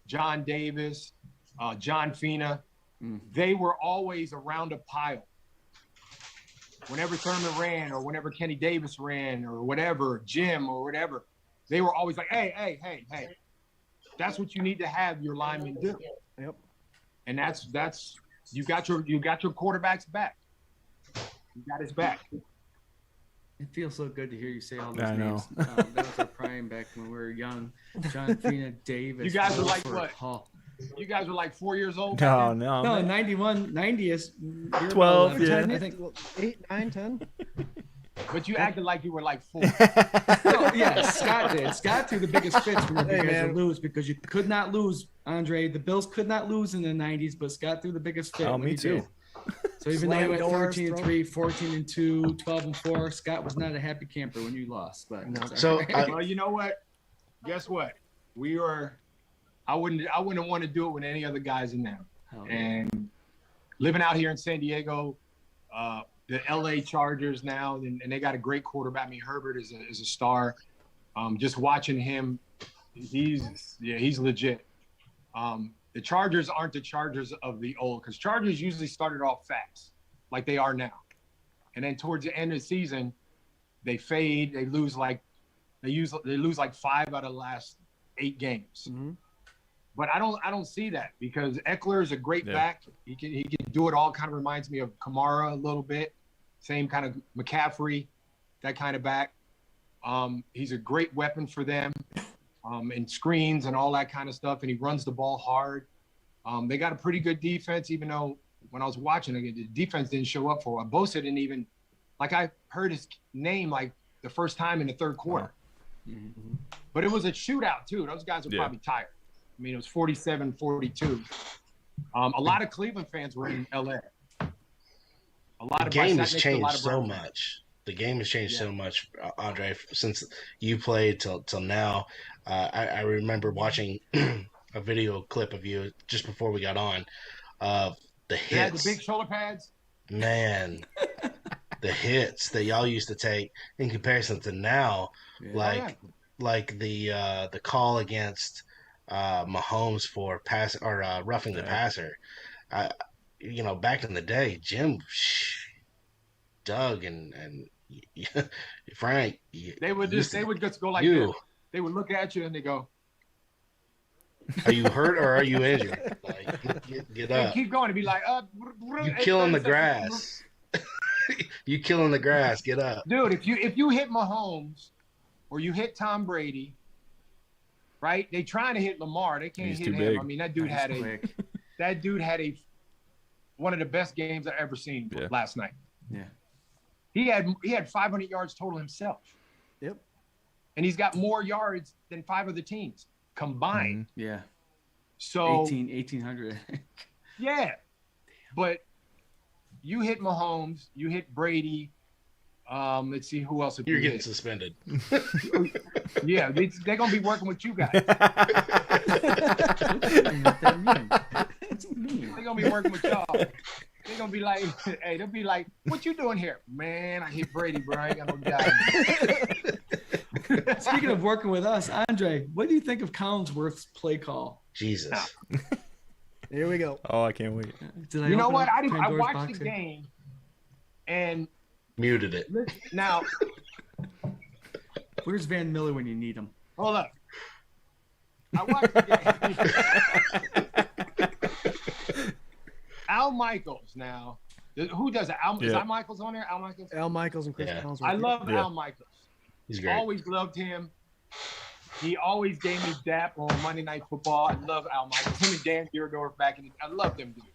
John Davis, John Fina, they were always around a pile. whenever Thurman ran or whenever Kenny Davis ran or whatever, Jim or whatever, they were always like, hey. That's what you need to have your linemen do. Yep. And that's you got your quarterback's back. You got his back. It feels so good to hear you say all those I know. names. That was our prime back when we were young. John Fina, Davis. You guys were like Wolford, what? Hall. You guys were like 4 years old. No, back then? no. No, man. 91, 90 is 12, yeah. 10, I think. 8, 9, 10. But you acted like you were like 4. No, yeah, Scott did. Scott threw the biggest fits whenever Hey, you guys man. would lose because you could not lose, Andre. The Bills could not lose in the 90s, but Scott threw the biggest fit. Oh, when me he too. did. So even though you went Slam doors, 13-3, 14-2, 12-4, Scott was not a happy camper when you lost. But No. So Well, you know what? Guess what? I wouldn't want to do it with any other guys in there. And living out here in San Diego, the LA Chargers now, and they got a great quarterback. I mean, Herbert is a star. Just watching him, he's legit. The Chargers aren't the Chargers of the old, because Chargers usually started off fast, like they are now. And then towards the end of the season, they fade. They lose like 5 out of the last 8 games. Mm-hmm. But I don't see that, because Eckler is a great back. He can do it all. Kind of reminds me of Kamara a little bit. Same kind of McCaffrey, that kind of back. He's a great weapon for them, and screens and all that kind of stuff. And he runs the ball hard. They got a pretty good defense, even though when I was watching it, the defense didn't show up for a while. Bosa didn't even, like, I heard his name like the first time in the third quarter. Mm-hmm. But it was a shootout too. Those guys were probably tired. I mean, it was 47-42. A lot of Cleveland fans were in LA. The game has changed so much. The game has changed so much, Andre, since you played till now. I remember watching a video clip of you just before we got on. The hits. They had the big shoulder pads. Man, the hits that y'all used to take in comparison to now, like the call against Mahomes for pass or roughing the passer. Back in the day, Jim, Doug, and Frank. They would just go like you. this. They would look at you and they go, "Are you hurt or are you injured? Like, get up." Keep going. And be like, You killing the grass. You killing the grass. Get up, dude. If you hit Mahomes or you hit Tom Brady, right? They trying to hit Lamar. They can't hit him. Big. I mean, that dude had one of the best games I've ever seen last night. Yeah. He had 500 yards total himself. Yep. And he's got more yards than 5 other teams combined. Mm-hmm. Yeah. So 1,800. Yeah. But you hit Mahomes, you hit Brady. Let's see who else. You're getting suspended. Yeah, they're gonna be working with you guys. They're gonna be working with y'all. They're gonna be like, hey, they'll be like, what you doing here? Man, I hit Brady, bro. I ain't got no guy. Speaking of working with us, Andre, what do you think of Collinsworth's play call? Jesus. Here we go. Oh, I can't wait. You know what? I watched the game and muted it. Now, where's Van Miller when you need him? Hold up. I watched the game. Al Michaels now. Who does it? Is Al Michaels on there? Al Michaels? Al Michaels and Chris Collinsworth. I love Al Michaels. He's great. Always loved him. He always gave me dap on Monday Night Football. I love Al Michaels. Him and Dan Dierdorf back in the I love them dudes.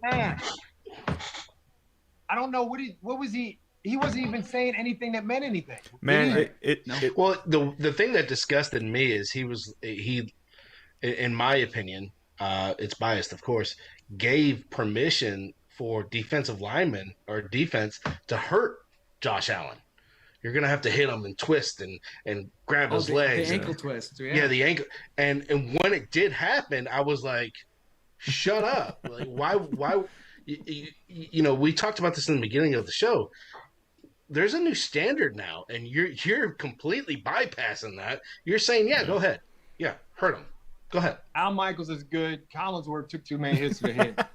Man. I don't know what was he? He wasn't even saying anything that meant anything. Man, well, the thing that disgusted me is he, in my opinion, it's biased, of course, gave permission for defensive linemen or defense to hurt Josh Allen. You're gonna have to hit him and twist and grab his legs. The ankle twist. Yeah, the ankle. And when it did happen, I was like, "Shut up!" Like, why? We talked about this in the beginning of the show. There's a new standard now, and you're completely bypassing that. You're saying, "Yeah, go ahead. Yeah, hurt him. Go ahead." Al Michaels is good. Collinsworth took too many hits to the head.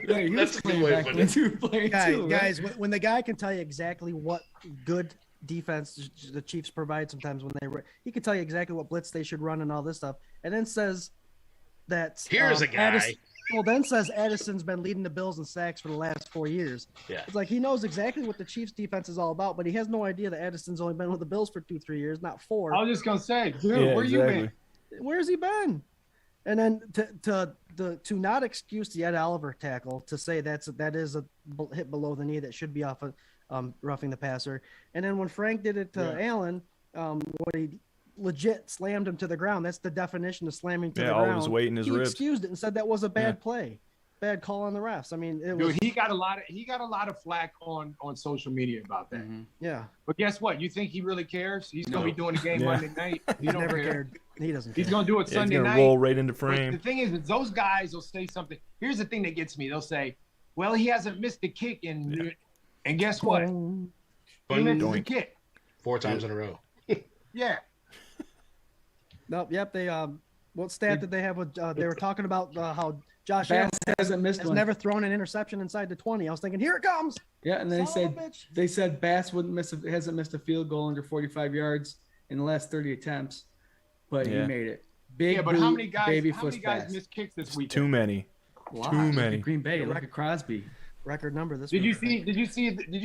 Yeah, he That's was a good playing way to back put when it. you were playing too, right? Guys, when the guy can tell you exactly what good defense the Chiefs provide sometimes when he can tell you exactly what blitz they should run and all this stuff, and then says that Here's a guy. then says Addison's been leading the Bills in sacks for the last 4 years. Yeah. It's like he knows exactly what the Chiefs defense is all about, but he has no idea that Addison's only been with the Bills for 2-3 years, not 4. I was just gonna say, dude, Yeah, where you exactly. been? Where's he been? And then to not excuse the Ed Oliver tackle, to say that is a hit below the knee that should be off of roughing the passer. And then when Frank did it to Allen, what he legit slammed him to the ground. That's the definition of slamming to the ground. all of his weight in his he ribs. excused it and said that was a bad play, bad call on the refs. I mean, Dude, he got a lot of flack on social media about that. Yeah. But guess what? You think he really cares? He's gonna be doing the game Monday night. He don't Never care. cared. He doesn't. He's care. gonna do it He's Sunday gonna night. roll right into But frame. the thing is those guys will say something. Here's the thing that gets me. They'll say, "Well, he hasn't missed a kick and guess what? He missed a kick." 4 times in a row. Yeah. Nope. Yep. They what stat did they have? With they were talking about how Josh Bass Allen hasn't missed has one. never thrown an interception inside the 20. I was thinking, here it comes. Yeah, and then Son of a bitch. they said Bass hasn't missed a field goal under 45 yards in the last 30 attempts, but he made it. Big Yeah, but how many guys Bass. missed kicks this weekend? Too many. Lots. Too Look many. at Green Bay. Look at Crosby. Record number this Did you week.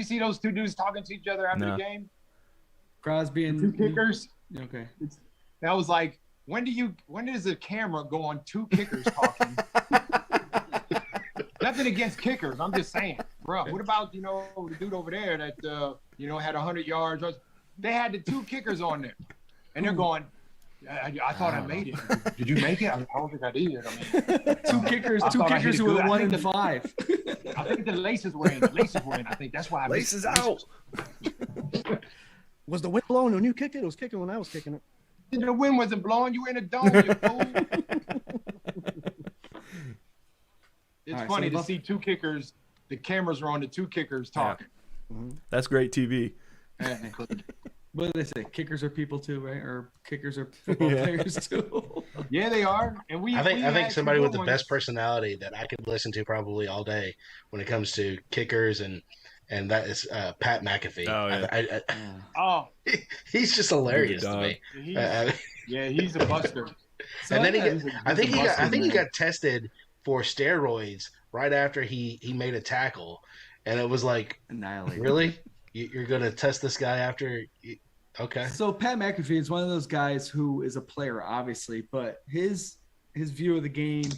see those two dudes talking to each other after No. the game? Crosby and Two kickers? Okay. That was like, when does the camera go on two kickers talking? Nothing against kickers. I'm just saying, bro. What about, the dude over there that, had 100 yards? They had the two kickers on there. And they're going, I thought I made it. Did you make it? I don't think I did. I mean, Two kickers I thought I hit it who were good. I 1 think and 5. I think the laces were in. I think that's why I missed Laces it. out. Was the wind blowing when you kicked it? It was kicking when I was kicking it. The wind wasn't blowing. You were in a dome, you fool. It's All right, funny so to see two kickers. The cameras are on the two kickers talking. That's great TV. What do they say? Kickers are people too, right? Or kickers are football players too. Yeah, they are. And I think had somebody some with good the ones. best personality that I could listen to probably all day when it comes to kickers and that is Pat McAfee. Oh, yeah. Oh, He's just hilarious to dog. me. he's a buster. And then I think he man. got tested for steroids right after he made a tackle, and it was like, Annihilate. really? You're gonna test this guy after? Okay. So Pat McAfee is one of those guys who is a player, obviously, but his view of the game,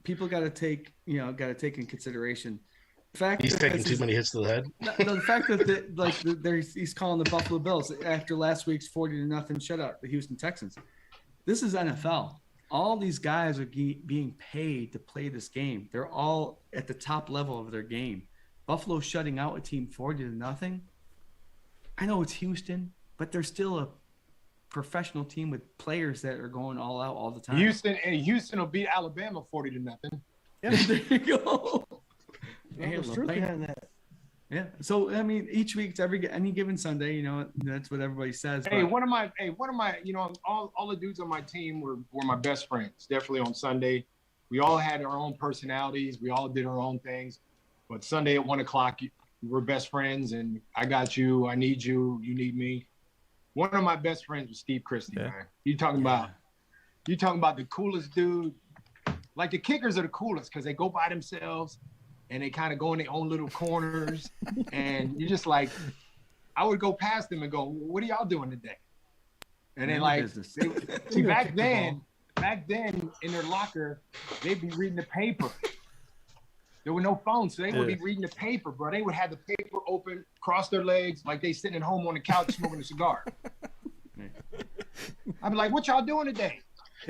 people got to take in consideration. The fact He's that taking this too is- many hits to the head. No, the fact that he's calling the Buffalo Bills after last week's 40-0 shutout, the Houston Texans. This is NFL. All these guys are being paid to play this game. They're all at the top level of their game. Buffalo shutting out a team 40-0. I know it's Houston, but they're still a professional team with players that are going all out all the time. Houston will beat Alabama 40-0. Yeah, There you go. there's truth behind that. Yeah. So I mean, each week, any given Sunday, that's what everybody says. Hey, but- one of my, all the dudes on my team were my best friends. Definitely on Sunday, we all had our own personalities. We all did our own things. But Sunday at 1:00, we're best friends, and I got you. I need you. You need me. One of my best friends was Steve Christie, man. You talking about the coolest dude. Like the kickers are the coolest because they go by themselves and they kind of go in their own little corners. And you're just like, I would go past them and go, what are y'all doing today? And then see, back then in their locker, they'd be reading the paper. There were no phones, so they would be reading the paper, bro. They would have the paper open, cross their legs, like they sitting at home on the couch smoking a cigar. I'd be like, what y'all doing today?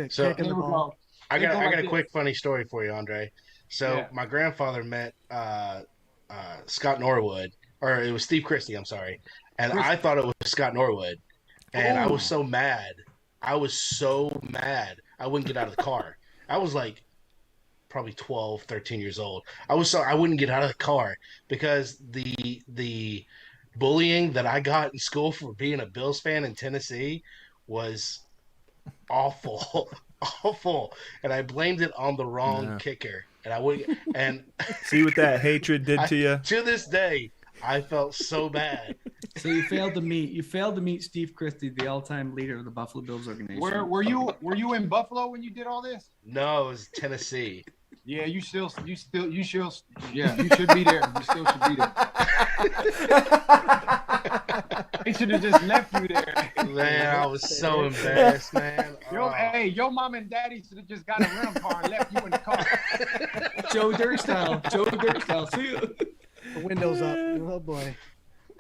So Kicking the ball. I They got go like a this. quick funny story for you, Andre. So my grandfather met Scott Norwood, or it was Steve Christie, I'm sorry. And I thought it was Scott Norwood. And I was so mad. I wouldn't get out of the car. I was like probably 12, 13 years old. I wouldn't get out of the car because the bullying that I got in school for being a Bills fan in Tennessee was awful, awful, and I blamed it on the wrong kicker. And I would, and see what that hatred did to you. To this day, I felt so bad. So you failed to meet Steve Christie, the all-time leader of the Buffalo Bills organization. Where were you in Buffalo when you did all this? No, it was Tennessee. Yeah, you should be there. You still should be there. They should have just left you there. Man, I was so embarrassed, man. Hey, your mom and daddy should have just got a rental car and left you in the car. Joe Dirt style. See you. The windows up. Oh boy.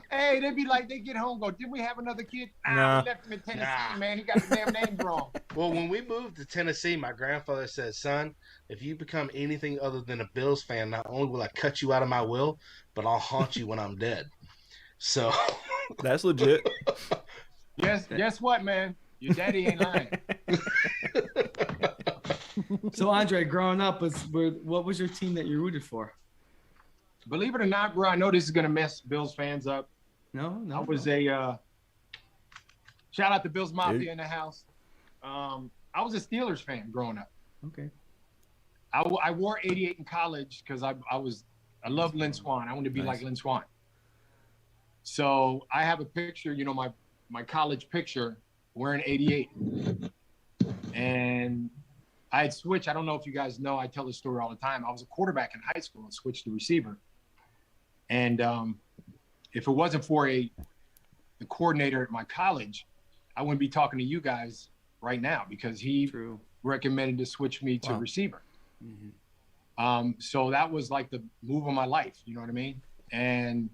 Hey, they'd be like, they get home, go, did we have another kid? We left him in Tennessee, man. He got the damn name wrong. Well, when we moved to Tennessee, my grandfather said, son, if you become anything other than a Bills fan, not only will I cut you out of my will, but I'll haunt you when I'm dead. So that's legit. Yes, guess what, man? Your daddy ain't lying. So, Andre, growing up, what was your team that you rooted for? Believe it or not, bro, I know this is going to mess Bills fans up. No. I was shout out to Bills Mafia in the house. I was a Steelers fan growing up. Okay. I wore 88 in college because I loved Lynn Swann. I wanted to be like Lynn Swann. So I have a picture, my college picture wearing 88. And I had switched. I don't know if you guys know, I tell this story all the time. I was a quarterback in high school and switched to receiver. And if it wasn't for the coordinator at my college, I wouldn't be talking to you guys right now because he recommended to switch me to receiver. Mm-hmm. So that was like the move of my life. You know what I mean? And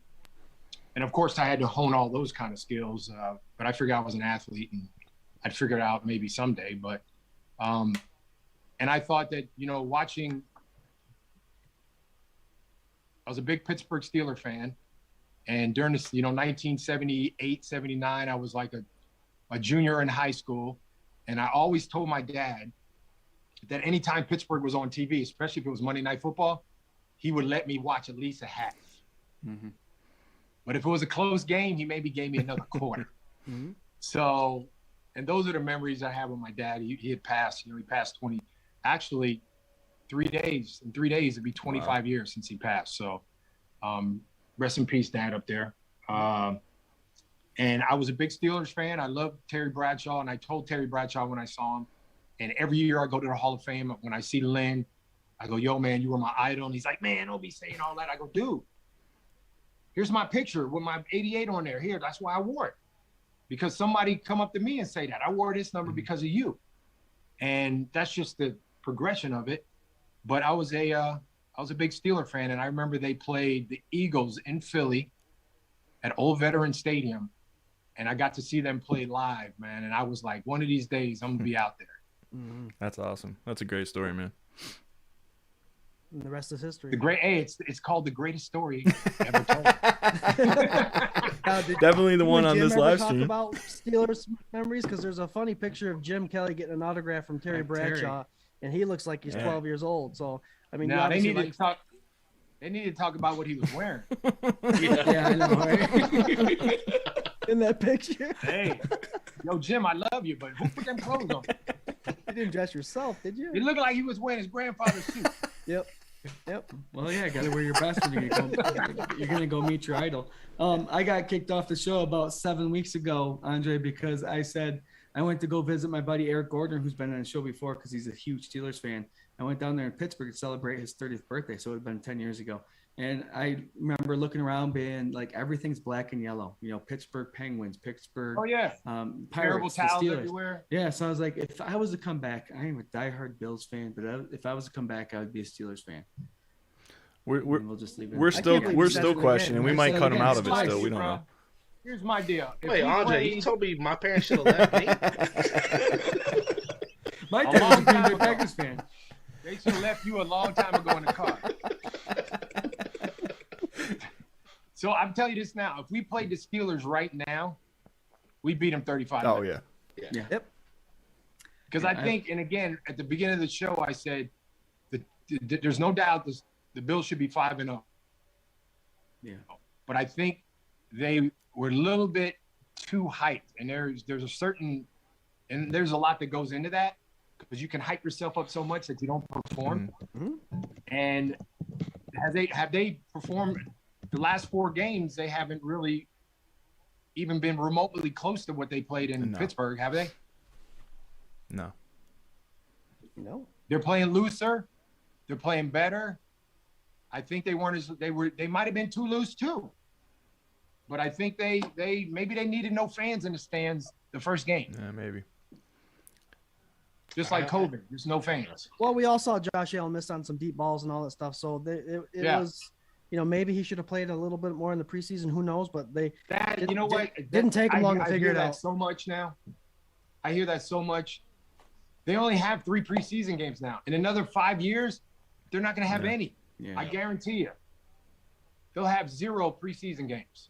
of course I had to hone all those kind of skills. But I figured I was an athlete and I'd figure it out maybe someday. But and I thought that, watching, I was a big Pittsburgh Steelers fan. And during this, 1978, 79, I was like a junior in high school. And I always told my dad that anytime Pittsburgh was on TV, especially if it was Monday Night Football, he would let me watch at least a half. Mm-hmm. But if it was a close game, he maybe gave me another quarter. Mm-hmm. So, and those are the memories I have with my dad. He had passed, he passed 3 days. In 3 days, it'd be 25 years since he passed. So rest in peace, Dad, up there. And I was a big Steelers fan. I loved Terry Bradshaw, and I told Terry Bradshaw when I saw him. And every year I go to the Hall of Fame. When I see Lynn, I go, yo, man, you were my idol. And he's like, man, don't be saying all that. I go, dude, here's my picture with my 88 on there. Here, that's why I wore it. Because somebody come up to me and say that. I wore this number because of you. And that's just the progression of it. But I was a big Steeler fan, and I remember they played the Eagles in Philly at Old Veteran Stadium, and I got to see them play live, man. And I was like, one of these days, I'm gonna be out there. Mm-hmm. That's awesome. That's a great story, man. And the rest is history. It's called the greatest story ever told. Definitely the one on this live talk stream. About Steelers memories, because there's a funny picture of Jim Kelly getting an autograph from Terry Bradshaw, and he looks like he's 12 years old. So I mean, they need to talk. They need to talk about what he was wearing. Yeah, I know, right? In that picture. Hey, yo, Jim, I love you, but who put them clothes on? You didn't dress yourself, did you? It looked like he was wearing his grandfather's suit. Yep. Well, yeah, gotta wear your best when you're gonna go meet your idol. I got kicked off the show about 7 weeks ago, Andre, because I said I went to go visit my buddy Eric Gordner, who's been on the show before because he's a huge Steelers fan. I went down there in Pittsburgh to celebrate his 30th birthday, so it had been 10 years ago. And I remember looking around being like, everything's black and yellow. Pittsburgh Penguins, Pittsburgh Pirates, the Steelers. Everywhere. Yeah, so I was like, if I was to come back, I am a diehard Bills fan, but if I was to come back, I would be a Steelers fan. We'll just leave it. We're still questioning. We might cut him out of it still. We don't know. Here's my deal. Wait, Andre, you told me my parents should have left me. My dad was a Green Bay Packers fan. They should have left you a long time ago in the car. So I'm telling you this now. If we played the Steelers right now, we beat them 35. Oh, yeah. Yep. Because I think, and again, at the beginning of the show, I said there's no doubt the Bills should be 5-0. Yeah. But I think they were a little bit too hyped. And there's a certain And there's a lot that goes into that because you can hype yourself up so much that you don't perform. And have they performed the last 4 games? They haven't really even been remotely close to what they played in Pittsburgh, have they? No. They're playing looser. They're playing better. I think they might have been too loose too. But I think they maybe they needed no fans in the stands the first game. Yeah, maybe. Just like COVID, there's no fans. Well, we all saw Josh Allen miss on some deep balls and all that stuff. So it was, maybe he should have played a little bit more in the preseason. Who knows? But didn't take him long to figure it out. So much now. I hear that so much. They only have 3 preseason games now. In another 5 years, they're not going to have any. Yeah. I guarantee you. They'll have 0 preseason games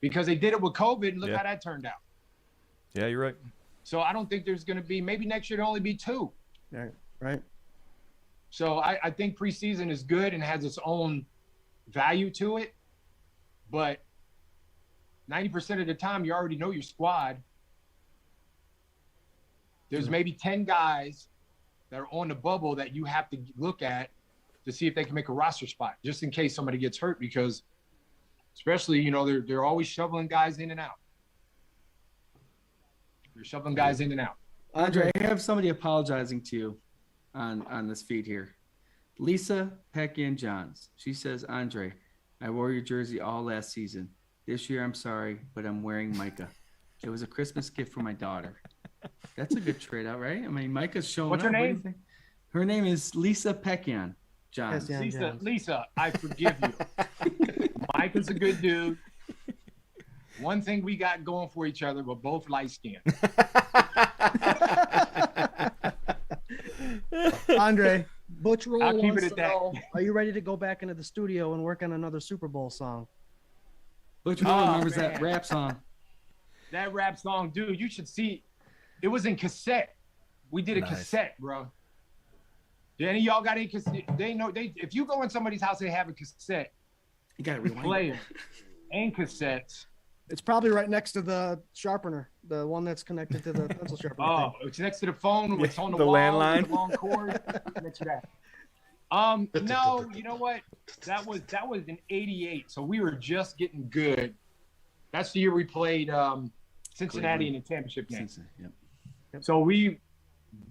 because they did it with COVID, and look how that turned out. Yeah, you're right. So I don't think there's going to be, maybe next year there'll only be 2. Yeah, right. So I think preseason is good and has its own value to it. But 90% of the time, you already know your squad. There's maybe 10 guys that are on the bubble that you have to look at to see if they can make a roster spot, just in case somebody gets hurt, because especially, they're always shoveling guys in and out. They're shoveling guys in and out. Andre, I have somebody apologizing to you on this feed here. Lisa Peckian Johns. She says, Andre, I wore your jersey all last season. This year, I'm sorry, but I'm wearing Micah. It was a Christmas gift for my daughter. That's a good trade out, right? I mean, Micah's showing What's up. What's her name? Her name is Lisa Peckian Johns. Lisa, I forgive you. Micah's a good dude. One thing we got going for each other, we're both light-skinned. Andre, Butch Roll I'll keep wants it to at know, are you ready to go back into the studio and work on another Super Bowl song? Butch Roll remembers that rap song. That rap song, dude, you should see. It was in cassette. We did a cassette, bro. Did any of y'all got any cassette? If you go in somebody's house, they have a cassette. You got to rewind. Player and cassettes. It's probably right next to the sharpener, the one that's connected to the pencil sharpener. Oh, it's next to the phone. It's on the the wall. landline. The long cord. Next to that. No, you know what? That was in '88. So we were just getting good. That's the year we played Cincinnati in the championship game. Yep. So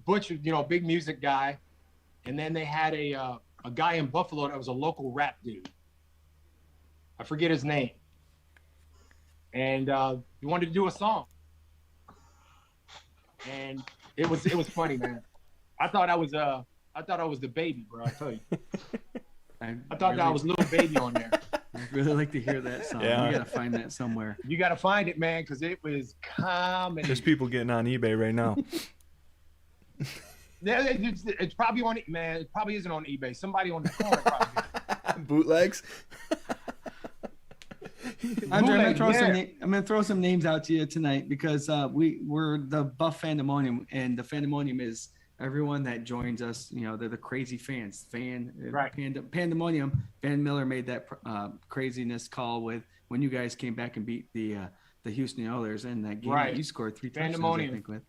Butch, big music guy, and then they had a guy in Buffalo that was a local rap dude. I forget his name. And he wanted to do a song, and it was funny, man. I thought I was the baby, bro. I tell you, I thought that I was little baby on there. I'd really like to hear that song. Yeah. You gotta find that somewhere. You gotta find it, man, because it was comedy. There's people getting on eBay right now. Yeah, it's probably on it, man. It probably isn't on eBay. Somebody on the corner probably. Bootlegs. Andre, I'm gonna throw some names out to you tonight because we're the Buff Fandemonium, and the Fandemonium is everyone that joins us. They're the crazy fans. Pandemonium. Van Miller made that craziness call with when you guys came back and beat the Houston Oilers in that game. Right. That you scored 3 touchdowns, I think, with.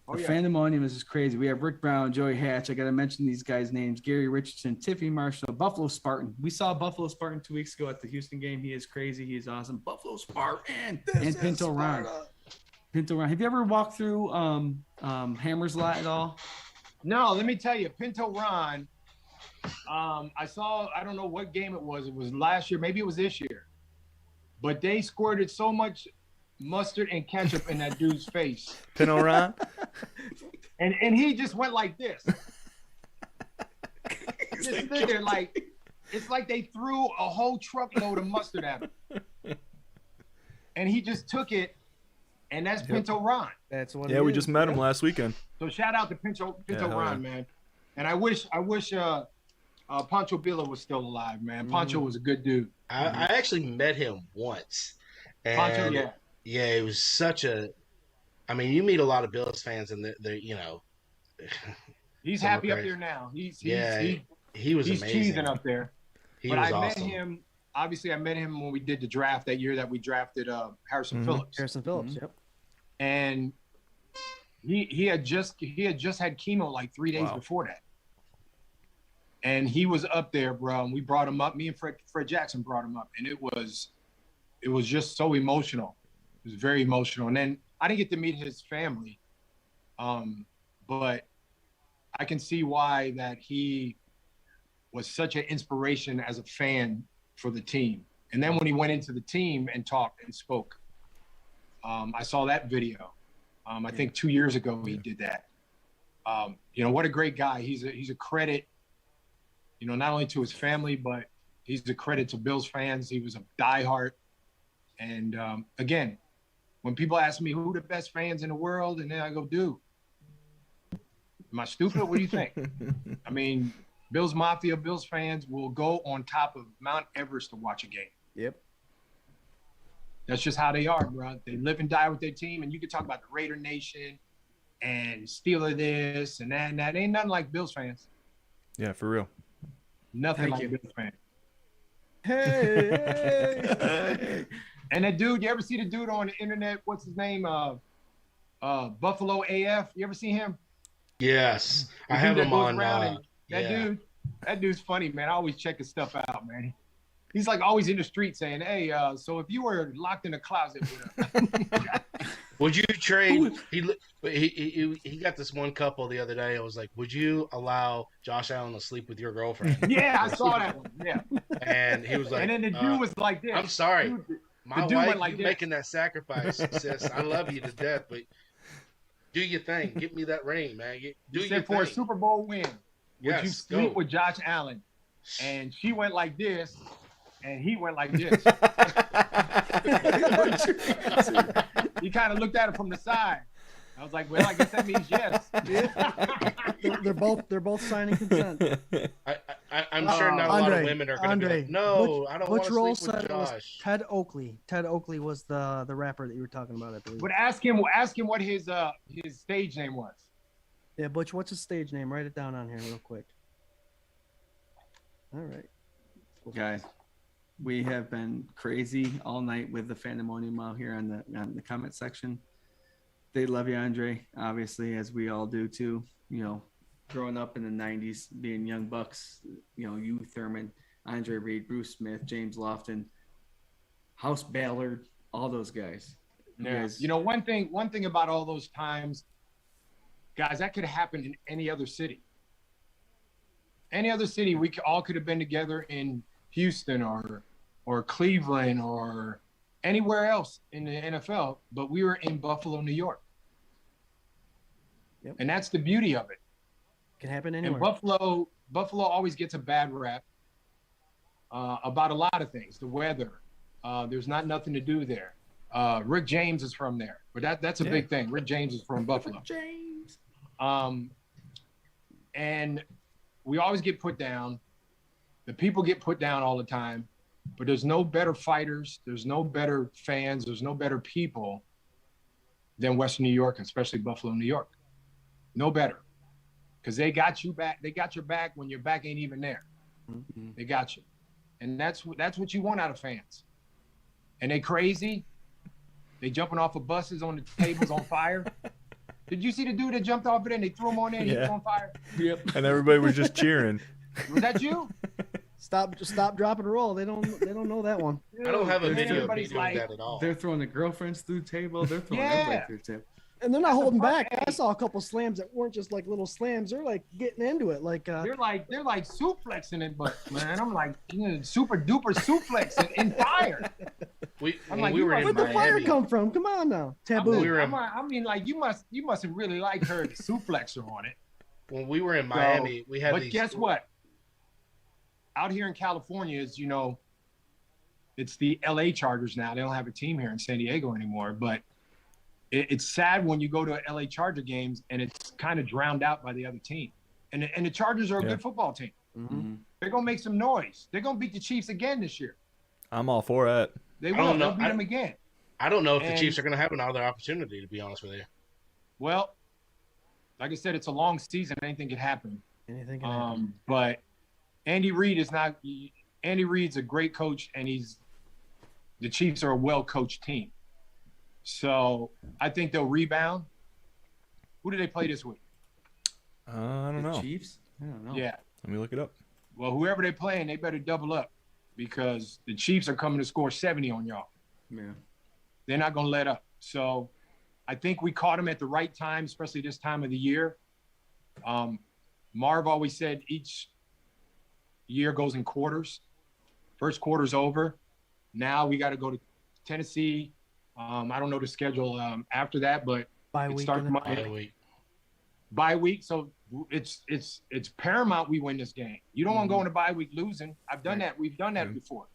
Oh, The Fandemonium is just crazy. We have Rick Brown, Joey Hatch. I got to mention these guys' names: Gary Richardson, Tiffany Marshall, Buffalo Spartan. We saw Buffalo Spartan 2 weeks ago at the Houston game. He is crazy. He is awesome. Buffalo Spartan and Pinto Ron. Pinto Ron. Have you ever walked through Hammer's Lot at all? No, let me tell you, Pinto Ron. I saw. I don't know what game it was. It was last year. Maybe it was this year. But they squirted so much mustard and ketchup in that dude's face. Pinot Ron? And he just went like this. Just stood there like, it's like they threw a whole truckload of mustard at him. And he just took it, and that's Pinto Ron. That's what. Yeah, we just met him last weekend. So shout out to Pinto Ron, man. And I wish Pancho Villa was still alive, man. Pancho was a good dude. I actually met him once. And Pancho, yeah. Yeah, it was such a. I mean, you meet a lot of Bills fans, and they're He's happy up there now. He was amazing. He's cheesing up there. But I met him. Obviously, I met him when we did the draft that year that we drafted Harrison Phillips. Harrison Phillips, yep. And he had just had chemo like 3 days before that. And he was up there, bro. And we brought him up. Me and Fred Jackson brought him up. And it was just so emotional. It was very emotional. And then I didn't get to meet his family. But I can see why that he was such an inspiration as a fan for the team. And then when he went into the team and talked and spoke, I saw that video. I think 2 years ago he did that. You know, what a great guy. He's a credit, you know, not only to his family, but he's a credit to Bills fans. He was a diehard. And again, when people ask me who the best fans in the world, and then I go, dude, am I stupid? What do you think? I mean, Bills Mafia, Bills fans will go on top of Mount Everest to watch a game. Yep. That's just how they are, bro. They live and die with their team, and you can talk about the Raider Nation and Steeler this and that and that. Ain't nothing like Bills fans. Yeah, for real. Nothing Thank like you. Bills fans. Hey. And that dude, you ever see the dude on the internet? What's his name? Buffalo AF. You ever see him? Yes, The I have dude that him goes on. around and- that dude's funny, man. I always check his stuff out, man. He's like always in the street saying, "Hey, so if you were locked in a closet with us, Would you trade? He got this one couple the other day. I was like, would you allow Josh Allen to sleep with your girlfriend? yeah, I saw that one, yeah." And he was like, And then the dude was like this. I'm sorry, Dude, my the dude wife, went like you this. making that sacrifice, sis. I love you to death, but do your thing. Get me that ring, man. Do You your said for a thing. Super Bowl win, would you Yes, sleep go. with Josh Allen? And she went like this, and he went like this. He kind of looked at her from the side. I was like, well, I guess that means yes. They're both signing consent. I'm sure not a lot Andre, of women are going to be Andre, like, no, I don't want Butch to Roll sleep with said it was Josh. Ted Oakley. Ted Oakley was the rapper that you were talking about, I believe. But ask him what his stage name was. Yeah, Butch, what's his stage name? Write it down on here real quick. All right. Guys, we have been crazy all night with the Fandemonium out here on the comment section. They love you, Andre, obviously, as we all do too. You know, growing up in the 90s, being young bucks, you know, you, Thurman, Andre Reed, Bruce Smith, James Lofton, House Ballard, all those guys. Yeah. You know, one thing about all those times, guys, that could have happened in any other city. Any other city, we all could have been together in Houston or Cleveland or anywhere else in the NFL, but we were in Buffalo, New York. Yep. And that's the beauty of it. Can happen And anywhere. Buffalo always gets a bad rap about a lot of things. The weather, there's nothing to do there. Rick James is from there, but that's a big thing. Rick James is from Buffalo. James. And we always get put down. The people get put down all the time, but there's no better fighters. There's no better fans. There's no better people than Western New York, especially Buffalo, New York. No better. Because they got you back. They got your back when your back ain't even there. Mm-hmm. They got you. And that's what you want out of fans. And they crazy. They jumping off of buses on the tables on fire. Did you see the dude that jumped off it and they threw him on there and he was on fire? Yep. And everybody was just cheering. Was that you? Stop, drop, and roll. They don't know that one. I don't have a And then video of me everybody's doing like, that at all. They're throwing the girlfriends through the table. They're throwing Yeah. everybody through the table. And they're not holding back. Hey. I saw a couple slams that weren't just like little slams. They're like getting into it. Like they're like suplexing it, but man, I'm like super duper suplexing in fire. When like, we you were in where'd the fire Miami, come from? Come on now, taboo. I mean, like you must have really liked her to suplex her on it. when we were in Miami, we had But these. guess what? Out here in California, is it's the LA Chargers now. They don't have a team here in San Diego anymore. But it's sad when you go to LA Charger games and it's kind of drowned out by the other team. And the Chargers are a good football team. Mm-hmm. They're gonna make some noise. They're gonna beat the Chiefs again this year. I'm all for it. They I don't will. know. They'll beat them again. I don't know if the And- Chiefs are going to have another opportunity, to be honest with you. Well, like I said, it's a long season. Anything can happen. Anything can happen. But Andy Reid's a great coach, and the Chiefs are a well-coached team. So I think they'll rebound. Who do they play this week? I don't know. Chiefs? I don't know. Yeah. Let me look it up. Well, whoever they're playing, they better double up because the Chiefs are coming to score 70 on y'all. Yeah. They're not going to let up. So I think we caught them at the right time, especially this time of the year. Marv always said each year goes in quarters. First quarter's over. Now we got to go to Tennessee. I don't know the schedule after that, but Bye it week. starts bye week. So it's paramount we win this game. You don't want to go into bye week losing. I've done that. We've done that before.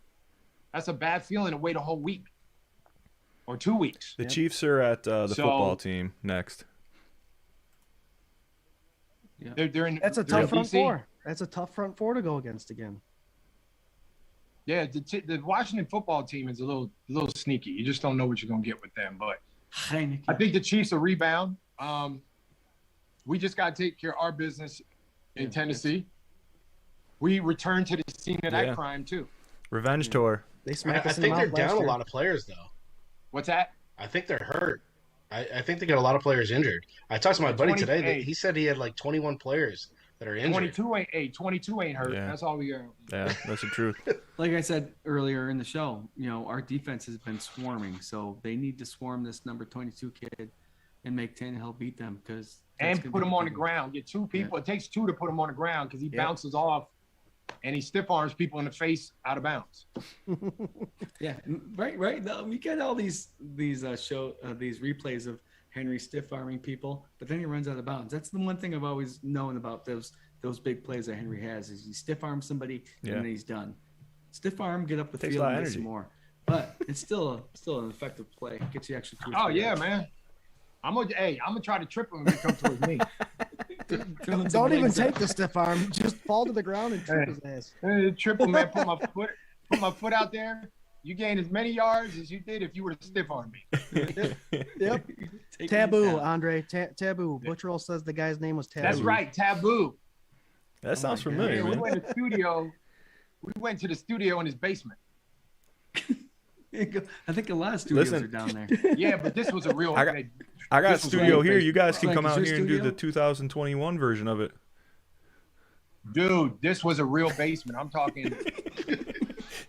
That's a bad feeling to wait a whole week or 2 weeks. The Chiefs are at the football team next. Yeah. They're in. That's a they're in tough front DC. four. That's a tough front four to go against again. Yeah, the Washington football team is a little sneaky. You just don't know what you're gonna get with them. But Heineken. I think the Chiefs will rebound. We just got to take care of our business in Tennessee. We return to the scene of that crime too. Revenge tour. They I smacked us in think the they're mouth down last a year. lot of players, though. What's that? I think they're hurt. I think they got a lot of players injured. I talked to my buddy today. That he said he had like 21 players that are injured. 22 ain't hurt. Yeah. That's all we got. Yeah, that's the truth. Like I said earlier in the show, our defense has been swarming, so they need to swarm this number 22 kid and make Tannehill beat them because And put him on the ground. Get two people. Yeah. It takes two to put him on the ground because he bounces off and he stiff arms people in the face out of bounds. Yeah, right. No, we get all these replays of Henry stiff arming people, but then he runs out of bounds. That's the one thing I've always known about those big plays that Henry has is he stiff arms somebody and then he's done. Stiff arm, get up the Takes a field lot of and get energy. some more. But it's still an effective play. Gets you extra 2 or Oh 3 yeah, yards. man. I'm gonna try to trip him when he comes towards me. Throwing some Don't even legs up. take the stiff arm. Just fall to the ground and trip his ass. Triple man, put my foot out there. You gain as many yards as you did if you were to stiff arm me. Yep. Take Taboo, him down. Andre. Taboo. Butch Roll says the guy's name was Taboo. That's right, taboo. That sounds God. familiar, Yeah, we man. went to the studio. We went to the studio in his basement. I think a lot of studios Listen. are down there. Yeah, but this was a real. I got a This was studio right, here. You guys can Swank, come is out your here and do studio? the 2021 version of it. Dude, this was a real basement. I'm talking.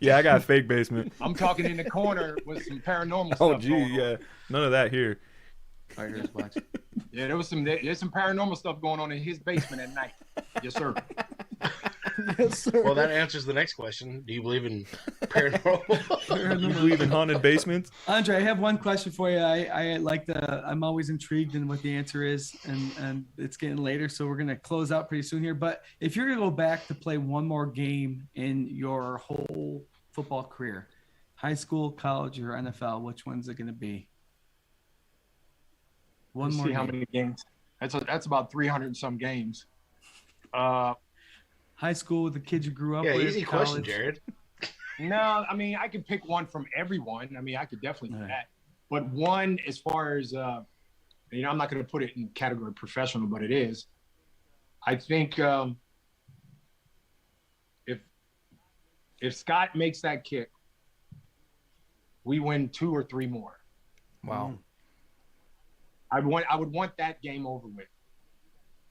Yeah, I got a fake basement. I'm talking in the corner with some paranormal stuff. Oh, gee, going on. yeah. None of that here. Fighters watch. Yeah, there's some paranormal stuff going on in his basement at night. Yes, sir. Yes, sir. Well, that answers the next question. Do you believe in paranormal? You believe in haunted basements? Andre, I have one question for you. I'm always intrigued in what the answer is, and it's getting later, so we're gonna close out pretty soon here. But if you're gonna go back to play one more game in your whole football career, high school, college, or NFL, which one's it gonna be? One Let's more see how game. many games. That's about 300 and some games. High school with the kids you grew up Yeah, with. easy question, college. Jared. No, I mean I can pick one from everyone. I mean I could definitely do Right. that. But one, as far as I'm not going to put it in category professional, but it is. I think if Scott makes that kick, we win 2 or 3 more. Wow. I would want that game over with.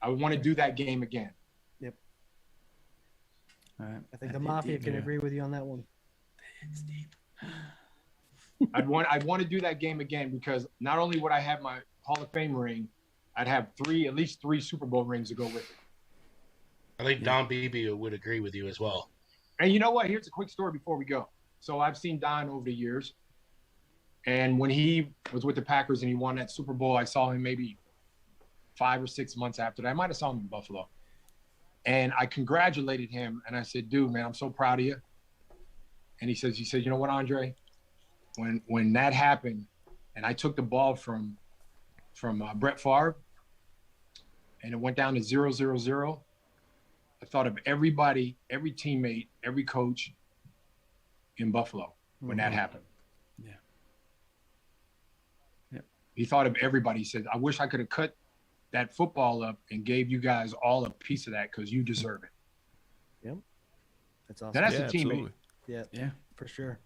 I would want to do that game again. All right. I think the Mafia can yeah. agree with you on that one. It's deep. I'd want to do that game again because not only would I have my Hall of Fame ring, I'd have at least three Super Bowl rings to go with it. I think Don Beebe would agree with you as well. And you know what? Here's a quick story before we go. So I've seen Don over the years. And when he was with the Packers and he won that Super Bowl, I saw him maybe 5 or 6 months after that. I might have saw him in Buffalo. And I congratulated him. And I said, dude, man, I'm so proud of you. And he says, you know what, Andre? When that happened and I took the ball from Brett Favre and it went down to 0-0-0, I thought of everybody, every teammate, every coach in Buffalo when that happened. Yeah. Yep. He thought of everybody. He said, I wish I could have cut that football up and gave you guys all a piece of that because you deserve it. That's awesome. Now that's Yeah, a teammate. absolutely. Yeah, for sure.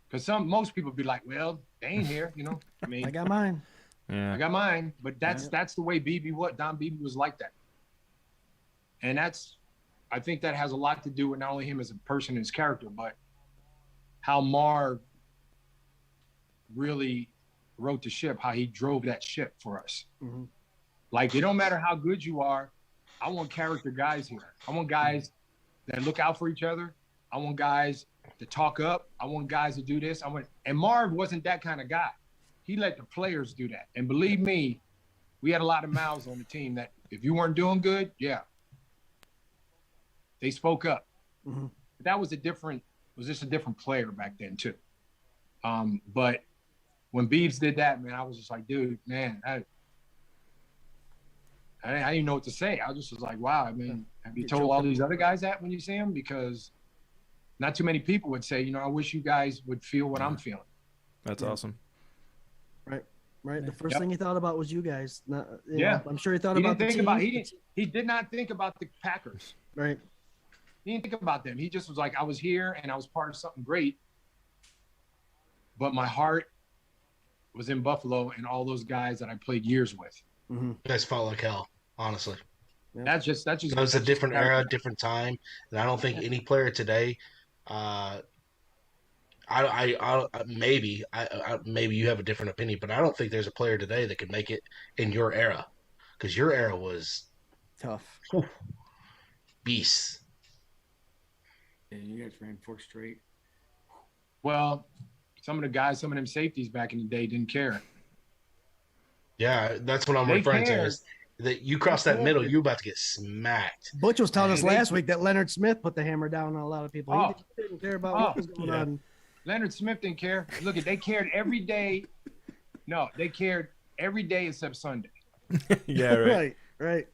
Because most people be like, well, they ain't here, you know. I mean, I got mine. Yeah. I got mine, but that's the way Don Beebe was like that. And I think that has a lot to do with not only him as a person and his character, but how Marv really wrote the ship, how he drove that ship for us. Mm-hmm. Like, it don't matter how good you are. I want character guys here. I want guys that look out for each other. I want guys to talk up. I want guys to do this. And Marv wasn't that kind of guy. He let the players do that. And believe me, we had a lot of mouths on the team that if you weren't doing good, yeah, they spoke up. Mm-hmm. That was just a different player back then too. But when Beebs did that, man, I was just like, dude, man, I didn't even know what to say. I just was like, wow, I mean, have you told all these other guys that when you see them? Because not too many people would say, I wish you guys would feel what I'm feeling. That's awesome. Right. The first thing he thought about was you guys. I'm sure he thought He about didn't the think team. he did not think about the Packers. Right. He didn't think about them. He just was like, I was here and I was part of something great. But my heart was in Buffalo and all those guys that I played years with. Mm-hmm. You guys fought like hell, honestly. Yeah. That's just. It was a different era, different time, and I don't think any player today. Maybe you have a different opinion, but I don't think there's a player today that could make it in your era, because your era was Tough. beasts. Yeah, you guys ran 4 straight. Well, some of them safeties back in the day didn't care. Yeah, that's what I'm referring to. Is that you cross that middle, you're about to get smacked. Butch was telling us last week that Leonard Smith put the hammer down on a lot of people. He didn't care about what was going on. Leonard Smith didn't care. Look, they cared every day. No, they cared every day except Sunday. Yeah, right. Right.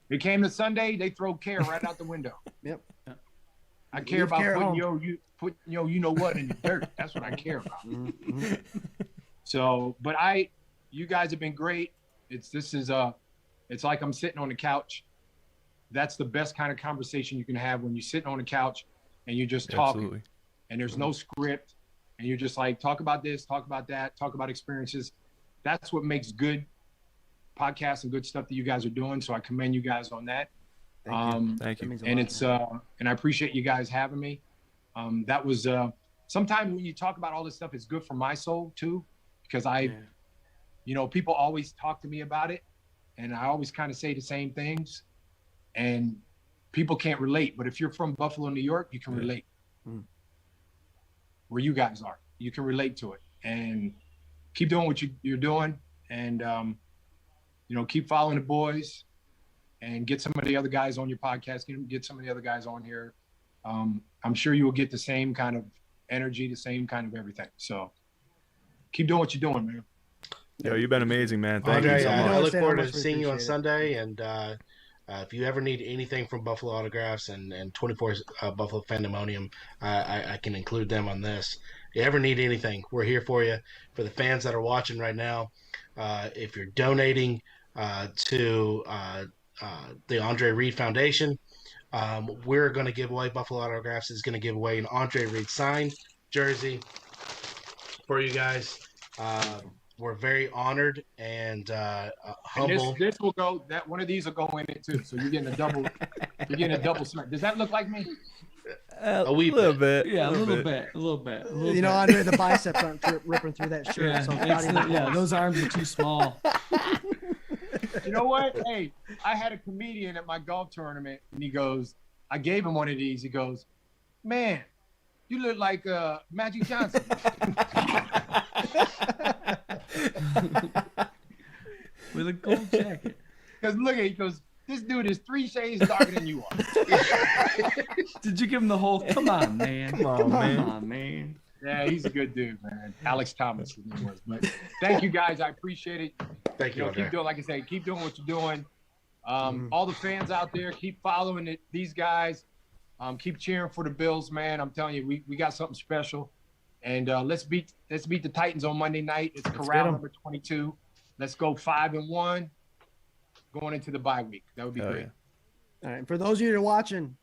It came to Sunday, they throw care right out the window. Yep. I care about putting you know what in the dirt. That's what I care about. Mm-hmm. So, but you guys have been great. It's like I'm sitting on the couch. That's the best kind of conversation you can have when you're sitting on the couch and you're just talking. Absolutely. And there's no script, and you're just like, talk about this, talk about that, talk about experiences. That's what makes good podcasts and good stuff that you guys are doing. So I commend you guys on that. Thank you. And and I appreciate you guys having me. That was sometimes when you talk about all this stuff, it's good for my soul too, because people always talk to me about it, and I always kind of say the same things, and people can't relate. But if you're from Buffalo, New York, you can relate. Where you guys are, you can relate to it, and keep doing what you're doing, and keep following the boys, and get some of the other guys on your podcast. Get some of the other guys on here. I'm sure you will get the same kind of energy, the same kind of everything. So keep doing what you're doing, man. Yo, you've been amazing, man. Thank Andre, you so much. I look forward to seeing you on Sunday, and if you ever need anything from Buffalo Autographs and 24 Buffalo Fandemonium, I can include them on this. If you ever need anything, we're here for you. For the fans that are watching right now, if you're donating to the Andre Reed Foundation, we're going to give away, Buffalo Autographs is going to give away an Andre Reed signed jersey for you guys. We're very honored and humble. And this will go. That one of these will go in it too. So you're getting a double. You're getting a double smack. Does that look like me? A little bit. Yeah, a little bit. Andre, the biceps aren't ripping through that shirt. Those arms are too small. You know what? Hey, I had a comedian at my golf tournament, and he goes, I gave him one of these. He goes, man, you look like Magic Johnson. With a gold jacket. Because look at, he goes, this dude is 3 shades darker than you are. Did you give him the whole? Come on, man. Come on, man. Yeah, he's a good dude, man. Alex Thomas, his name was. But thank you guys, I appreciate it. Thank you. Keep doing, like I said, keep doing what you're doing. All the fans out there, keep following these guys. Keep cheering for the Bills, man. I'm telling you, we got something special. And let's beat the Titans on Monday night. It's Corral number 22. Let's go 5-1 going into the bye week. That would be great. Yeah. All right. For those of you that are watching,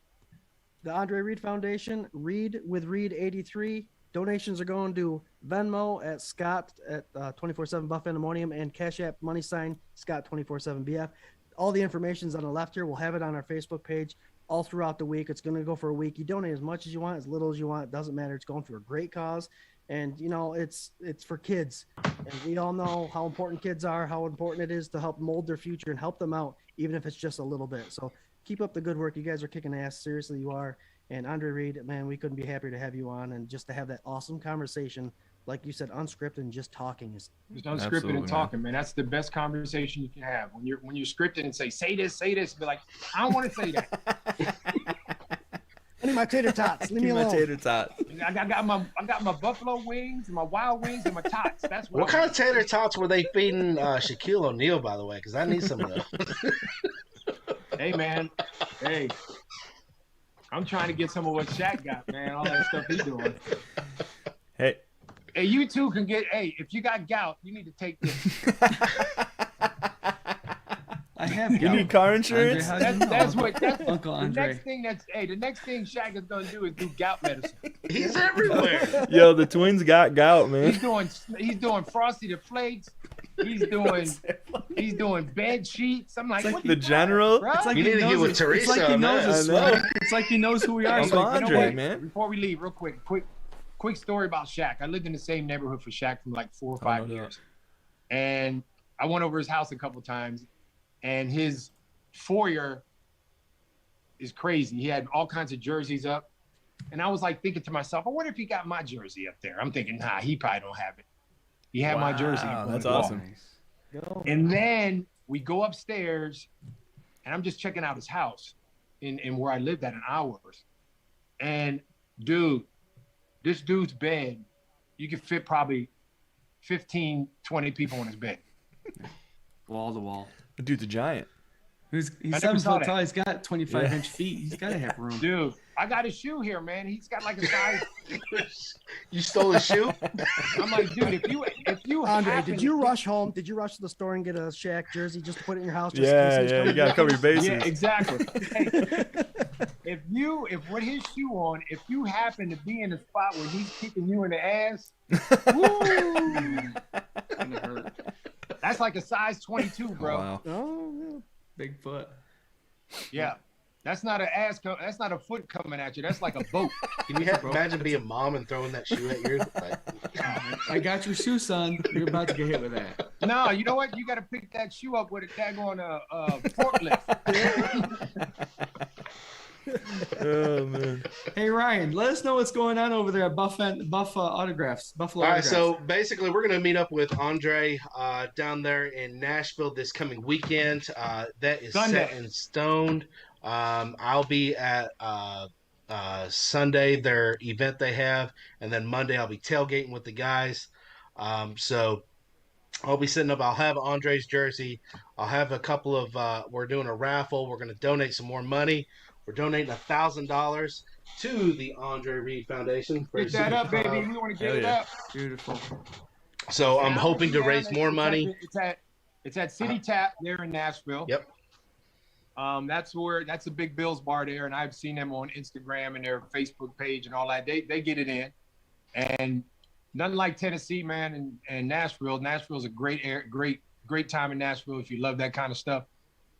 the Andre Reed Foundation, Read with Reed 83. Donations are going to Venmo at Scott at 247 Buff Pandemonium and Cash App money sign Scott 247 BF. All the information's on the left here. We'll have it on our Facebook page all throughout the week. It's going to go for a week. You donate as much as you want, as little as you want. It doesn't matter. It's going for a great cause. And, you know, it's for kids. And we all know how important kids are, how important it is to help mold their future and help them out, even if it's just a little bit. So keep up the good work. You guys are kicking ass. Seriously, you are. And Andre Reed, man, we couldn't be happier to have you on and just to have that awesome conversation. Like you said, unscripted and just talking is just unscripted and talking, man. That's the best conversation you can have. When you're scripted and say this, be like, I don't want to say that. I need my tater tots. Leave me alone. My tater tots. I got my buffalo wings, my wild wings, and my tots. That's what kind of tater tots were they feeding Shaquille O'Neal, by the way? Because I need some of those. Hey, man. Hey. I'm trying to get some of what Shaq got, man. All that stuff he's doing. Hey, you two can get. Hey, if you got gout, you need to take this. I have gout. You need car insurance? Andre, that's Uncle Andre. The next thing Shaq is gonna do is do gout medicine. He's everywhere. Yo, the twins got gout, man. He's doing Frosty the Flakes. He's doing bed sheets. I'm like, what the general. Bro? It's like you need to get with Teresa. It's like he knows us. It's like he knows who we are. Uncle Andre, man. Before we leave, real quick story about Shaq. I lived in the same neighborhood for Shaq for like 4 or 5 years, and I went over his house a couple times, and his foyer is crazy. He had all kinds of jerseys up, and I was like thinking to myself, I wonder if he got my jersey up there. I'm thinking, nah, he probably don't have it. He had my jersey. That's awesome. And then we go upstairs, and I'm just checking out his house in where I lived at in hours. And dude, this dude's bed, you could fit probably 15, 20 people in his bed. Wall to wall. The dude's a giant. He's 7 foot tall. He's got 25-inch feet. He's got to have room. Dude, I got his shoe here, man. He's got like a size. You stole his shoe? I'm like, dude, if you Andre, did you rush home? Did you rush to the store and get a Shaq jersey just to put it in your house? Just Yeah, you gotta cover your bases. Yeah, exactly. Hey, if with his shoe on, if you happen to be in a spot where he's kicking you in the ass, woo, gonna hurt. That's like a size 22, bro. Oh, wow. Oh, yeah. Big foot. Yeah. That's not that's not a foot coming at you. That's like a boat. Can you imagine being a mom and throwing that shoe at your I got your shoe, son. You're about to get hit with that. No, you know what? You got to pick that shoe up with a tag on a forklift. Oh man. Hey Ryan, let us know what's going on over there at Buffalo Autographs. All right, so basically we're going to meet up with Andre down there in Nashville this coming weekend. That is Sunday. Set in stone. I'll be at Sunday, their event they have, and then Monday I'll be tailgating with the guys. So I'll be sitting up. I'll have Andre's jersey. I'll have a couple of we're doing a raffle. We're going to donate some more money. We're donating $1,000 to the Andre Reed Foundation. Get that up, baby. We want to get it up. Beautiful. So I'm hoping to raise more money. It's at City Tap there in Nashville. Yep. That's a big Bills bar there, and I've seen them on Instagram and their Facebook page and all that. They get it in, and nothing like Tennessee, man, and Nashville. Nashville's a great time in Nashville if you love that kind of stuff.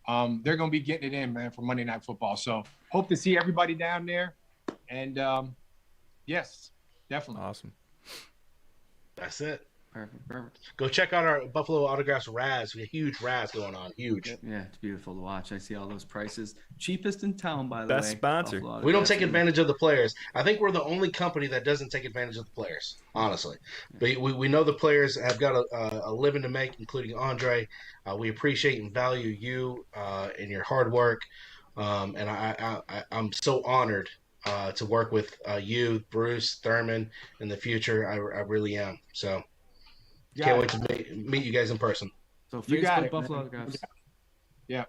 They're gonna be getting it in, man, for Monday Night Football. So hope to see everybody down there, and yes, definitely. Awesome. That's it. Perfect. Go check out our Buffalo Autographs Raz. We have a huge Raz going on. Huge. Yeah, it's beautiful to watch. I see all those prices. Cheapest in town, by the way. Best sponsor. We don't take advantage of the players. I think we're the only company that doesn't take advantage of the players, honestly. But we know the players have got a living to make, including Andre. We appreciate and value you and your hard work. And I'm so honored to work with you, Bruce, Thurman, in the future. I really am. So can't wait to meet you guys in person. So You got it, Buffalo man. Autographs. Yeah.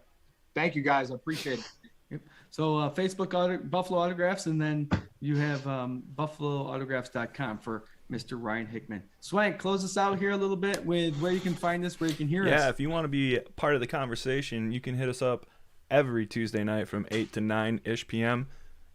Thank you, guys. I appreciate it. Yep. So Facebook Buffalo Autographs, and then you have buffaloautographs.com for Mr. Ryan Hickman. Swank, close us out here a little bit with where you can find us, where you can hear us. Yeah, if you want to be part of the conversation, you can hit us up every Tuesday night from 8 to 9-ish p.m.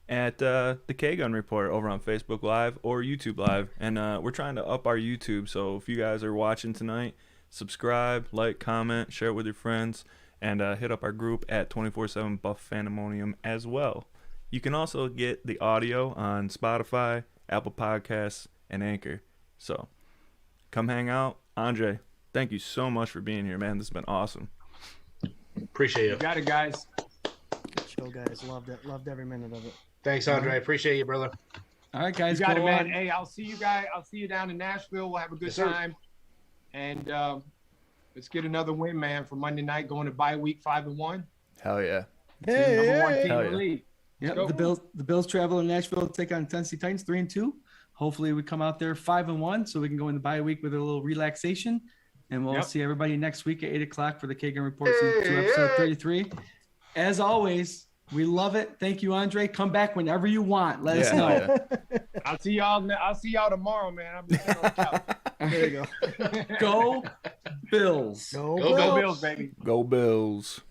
at the K-Gun Report over on Facebook Live or YouTube Live. And we're trying to up our YouTube, so if you guys are watching tonight, subscribe, like, comment, share it with your friends, and hit up our group at 24/7 Buff Fandemonium as well. You can also get the audio on Spotify, Apple Podcasts, and Anchor. So come hang out. Andre, thank you so much for being here, man. This has been awesome. Appreciate you. You got it, guys. Good show, guys. Loved it. Loved every minute of it. Thanks, Andre. Appreciate you, brother. All right, guys. You got it, go man. on. Hey, I'll see you guys. I'll see you down in Nashville. We'll have a good Yes, sir. time. And let's get another win, man, for Monday night, going to bye week 5-1. Hell yeah. Number one team in Hell the yeah. league. Yeah, Go. the Bills travel to Nashville to take on Tennessee Titans 3-2. Hopefully we come out there 5-1 so we can go in the bye week with a little relaxation. And we'll Yep. see everybody next week at 8:00 for the K-Gun Report Season 2 episode 33. As always, we love it. Thank you, Andre. Come back whenever you want. Let us know. Yeah. I'll see y'all tomorrow, man. I'm just sitting on the couch. There you go. Go Bills. Go, Go Go Bills. Bills, baby. Go Bills.